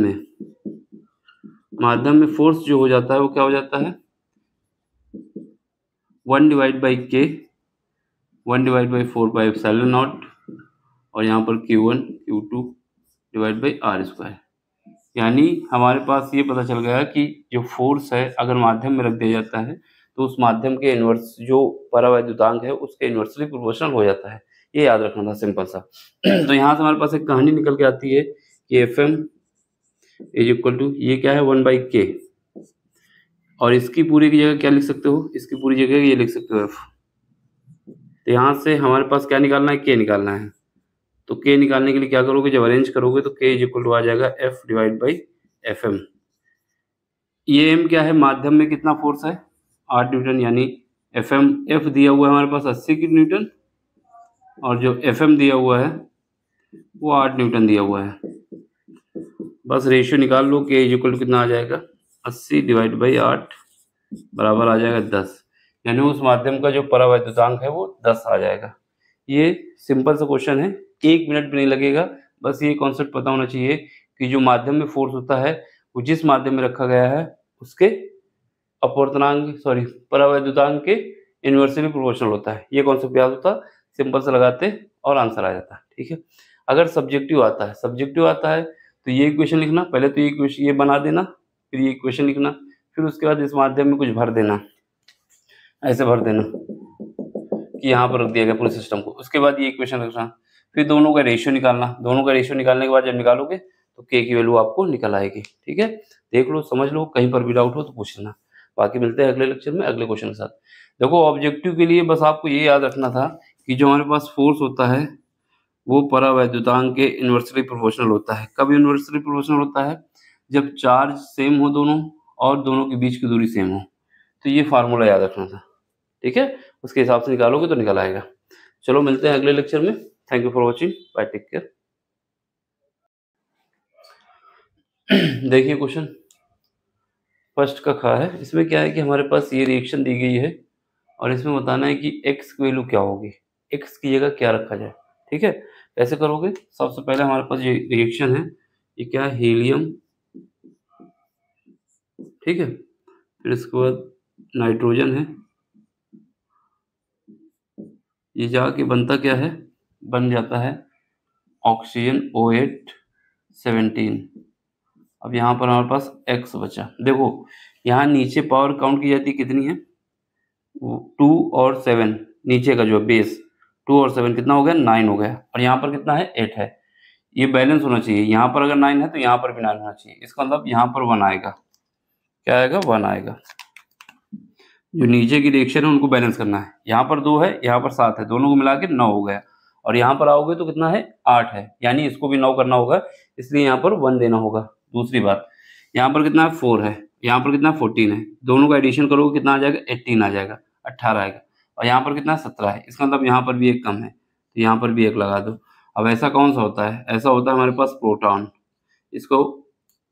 में फोर्स जो हो जाता है वो क्या हो जाता है 1/K 1/4πε0 और यहाँ पर Q1 Q2 divide by R²। यानी हमारे पास ये पता चल गया कि जो फोर्स है अगर माध्यम में रख दिया जाता है तो उस माध्यम के इन्वर्स जो परावैद्युतांक है उसके इन्वर्सली प्रोपोर्शनल हो जाता है। ये याद रखना था, सिंपल सा। तो यहाँ से हमारे पास एक कहानी निकल के आती है कि FM इज इक्वल टू, ये क्या है 1/K, और इसकी पूरी की जगह क्या लिख सकते हो, इसकी पूरी जगह ये लिख सकते हो F। तो यहाँ से हमारे पास क्या निकालना है, K निकालना है। तो K निकालने के लिए क्या करोगे, जब अरेंज करोगे तो K इज इक्वल टू आ जाएगा F डिवाइड बाई FM। ये M क्या है, माध्यम में कितना फोर्स है 8 न्यूटन, यानी F दिया हुआ है हमारे पास 80 की न्यूटन और जो FM दिया हुआ है वो 8 न्यूटन दिया हुआ है। बस रेशियो निकाल लो, K इज इक्वल टू कितना आ जाएगा 80 डिवाइड बाई 8 बराबर आ जाएगा 10, यानी उस माध्यम का जो परावैद्युतांक है वो 10 आ जाएगा। ये सिंपल सा क्वेश्चन है, 1 मिनट भी नहीं लगेगा। बस ये कॉन्सेप्ट पता होना चाहिए कि जो माध्यम में फोर्स होता है वो जिस माध्यम में रखा गया है उसके परावैद्युतांक के इन्वर्सली प्रोपोर्शनल होता है। ये कॉन्सेप्ट याद होता, सिंपल से लगाते और आंसर आ जाता है। ठीक है, अगर सब्जेक्टिव आता है तो ये इक्वेशन लिखना, पहले तो ये इक्वेशन ये बना देना, फिर ये इक्वेशन लिखना, फिर उसके बाद इस माध्यम में कुछ भर देना, ऐसे भर देना कि यहाँ पर रख दिया गया पूरे सिस्टम को। उसके बाद ये इक्वेशन रखना, फिर दोनों का रेशियो निकालना। दोनों का रेशियो निकालने के बाद जब निकालोगे तो K की वैल्यू आपको निकल आएगी। ठीक है, देख लो, समझ लो, कहीं पर भी डाउट हो तो पूछ लेना। बाकी मिलते हैं अगले लेक्चर में अगले क्वेश्चन के साथ। देखो, ऑब्जेक्टिव के लिए बस आपको ये याद रखना था कि जो हमारे पास फोर्स होता है वो परावैद्युतांक के इन्वर्सली प्रोपोर्शनल होता है। कब इन्वर्सली प्रोपोर्शनल होता है, जब चार्ज सेम हो दोनों और दोनों के बीच की दूरी सेम हो। तो ये फार्मूला याद रखना था। ठीक है, उसके हिसाब से निकालोगे तो निकल आएगा। चलो, मिलते हैं अगले लेक्चर में। Thank you for watching, bye, take care. देखिए क्वेश्चन फर्स्ट का खा है, इसमें क्या है कि हमारे पास ये रिएक्शन दी गई है और इसमें बताना है कि x की वैल्यू क्या होगी, x की जगह क्या रखा जाए। ठीक है, कैसे करोगे, सबसे पहले हमारे पास ये रिएक्शन है, ये क्या है, हीलियम ठीक है। फिर इसके बाद नाइट्रोजन है, ये जाके बनता क्या है, बन जाता है ऑक्सीजन OH 17। अब यहाँ पर हमारे पास X बचा। देखो यहाँ नीचे पावर काउंट की जाती है, कितनी है, 2 और 7, नीचे का जो है बेस 2 और 7 कितना हो गया, 9 हो गया, और यहाँ पर कितना है, 8 है। ये बैलेंस होना चाहिए, यहाँ पर अगर 9 है तो यहाँ पर भी 9 होना चाहिए। इसका मतलब यहाँ पर 1 आएगा, क्या आएगा, 1 आएगा। जो नीचे की रिएक्शन है उनको बैलेंस करना है। यहाँ पर 2 है, यहाँ पर 7 है, दोनों को मिला के 9 हो गया, और यहाँ पर आओगे तो कितना है, 8 है, यानी इसको भी 9 करना होगा, इसलिए यहाँ पर 1 देना होगा। दूसरी बात, यहाँ पर कितना है, 4 है, यहाँ पर कितना 14 है, दोनों का एडिशन करोगे कितना आ जाएगा, 18 आ जाएगा, 18 आएगा, और यहाँ पर कितना 17 है, इसका मतलब यहाँ पर भी एक कम है, तो यहाँ पर भी एक लगा दो। अब ऐसा कौन सा होता है, ऐसा होता है हमारे पास प्रोटॉन, इसको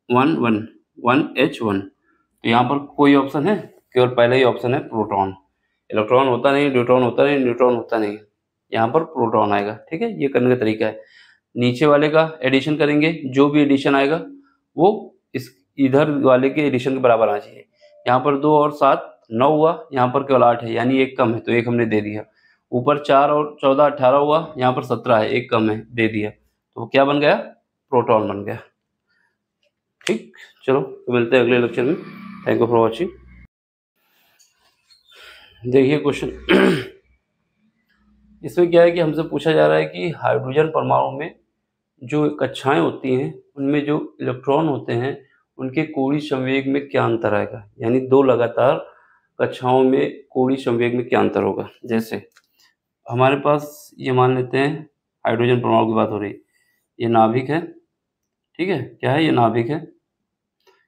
1 1 1H1, तो यहाँ पर कोई ऑप्शन है, केवल पहला ही ऑप्शन है प्रोटॉन। इलेक्ट्रॉन होता नहीं, न्यूट्रॉन होता नहीं, न्यूट्रॉन होता नहीं, यहाँ पर प्रोटॉन आएगा। ठीक है, ये करने का तरीका है। नीचे वाले का एडिशन करेंगे, जो भी एडिशन आएगा वो इस इधर वाले के एडिशन के बराबर आना चाहिए। यहाँ पर 2 और 7 9 हुआ, यहाँ पर केवल 8 है, यानी एक कम है, तो एक हमने दे दिया। ऊपर 4 और 14 18 हुआ, यहाँ पर 17 है, एक कम है, दे दिया, तो क्या बन गया, प्रोटॉन बन गया। ठीक, चलो तो मिलते हैं अगले लेक्चर में। Thank you for watching. देखिए क्वेश्चन इसमें क्या है कि हमसे पूछा जा रहा है कि हाइड्रोजन परमाणु में जो कक्षाएं होती हैं उनमें जो इलेक्ट्रॉन होते हैं उनके कोणीय संवेग में क्या अंतर आएगा, यानी दो लगातार कक्षाओं में कोणीय संवेग में क्या अंतर होगा। जैसे हमारे पास ये मान लेते हैं हाइड्रोजन परमाणु की बात हो रही है, ये नाभिक है, ठीक है, क्या है, ये नाभिक है,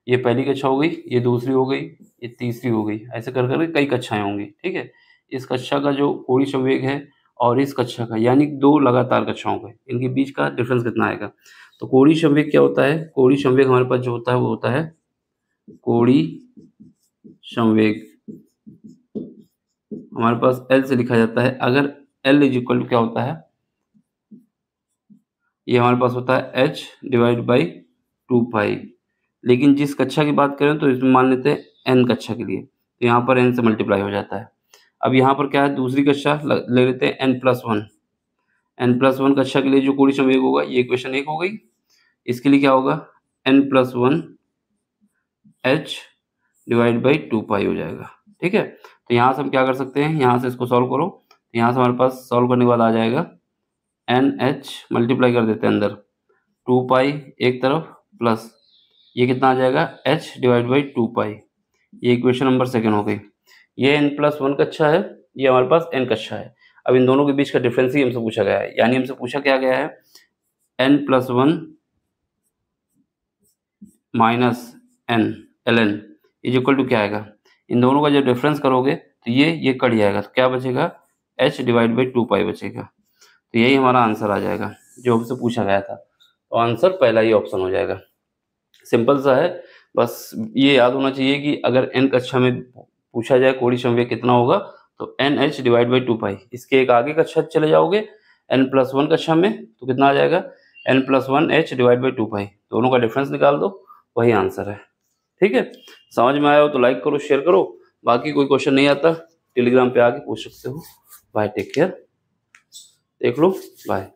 ये पहली कक्षा हो गई, ये दूसरी हो गई, ये तीसरी हो गई, ऐसे कर करके कई कक्षाएं होंगी। ठीक है, इस कक्षा का जो कोणीय संवेग है और इस कक्षा का, यानी दो लगातार कक्षाओं का, इनके बीच का डिफरेंस कितना आएगा। तो कोणीय संवेग क्या होता है, कोणीय संवेग हमारे पास जो होता है वो होता है कोणीय संवेग, हमारे पास L से लिखा जाता है। अगर L इज इक्वल टू क्या होता है, ये हमारे पास होता है H डिवाइड बाई 2 पाई, लेकिन जिस कक्षा की बात करें तो इसमें मान लेते हैं n कक्षा के लिए, तो यहाँ पर n से मल्टीप्लाई हो जाता है। अब यहाँ पर क्या है, दूसरी कक्षा ले लेते हैं n+1, n+1 कक्षा के लिए जो कोणीय संवेग होगा, ये इक्वेशन 1 हो गई। इसके लिए क्या होगा, n+1 H डिवाइड बाई 2 पाई हो जाएगा। ठीक है, तो यहाँ से हम क्या कर सकते हैं, यहाँ से इसको सॉल्व करो, तो यहाँ से हमारे पास सॉल्व करने के बाद आ जाएगा NH, मल्टीप्लाई कर देते हैं अंदर, 2 पाई एक तरफ प्लस ये कितना आ जाएगा, H डिवाइड बाई 2 पाई, ये इक्वेशन नंबर 2 हो गई। ये n+1 कक्षा है, ये हमारे पास n कक्षा है। अब इन दोनों के बीच का डिफरेंस ही हमसे पूछा गया है, यानी हमसे पूछा क्या गया है, n+1 minus n ln is equal to क्या आएगा, इन दोनों का जब डिफरेंस करोगे तो ये कट जाएगा, तो क्या बचेगा, H डिवाइड बाई 2 पाई बचेगा। तो यही हमारा आंसर आ जाएगा जो हमसे पूछा गया था, तो आंसर पहला ही ऑप्शन हो जाएगा। सिंपल सा है, बस ये याद होना चाहिए कि अगर n कक्षा में पूछा जाए कोणीय संवेग कितना होगा, तो NH डिवाइड बाई 2 पाई, इसके एक आगे कक्षा चले जाओगे n+1 कक्षा में तो कितना आ जाएगा, n+1 H डिवाइड बाई 2 पाई, दोनों का डिफरेंस निकाल दो, वही आंसर है। ठीक है, समझ में आया हो तो लाइक करो, शेयर करो, बाकी कोई क्वेश्चन नहीं आता टेलीग्राम पे आके पूछ सकते हो। बाय, टेक केयर, देख लो, बाय।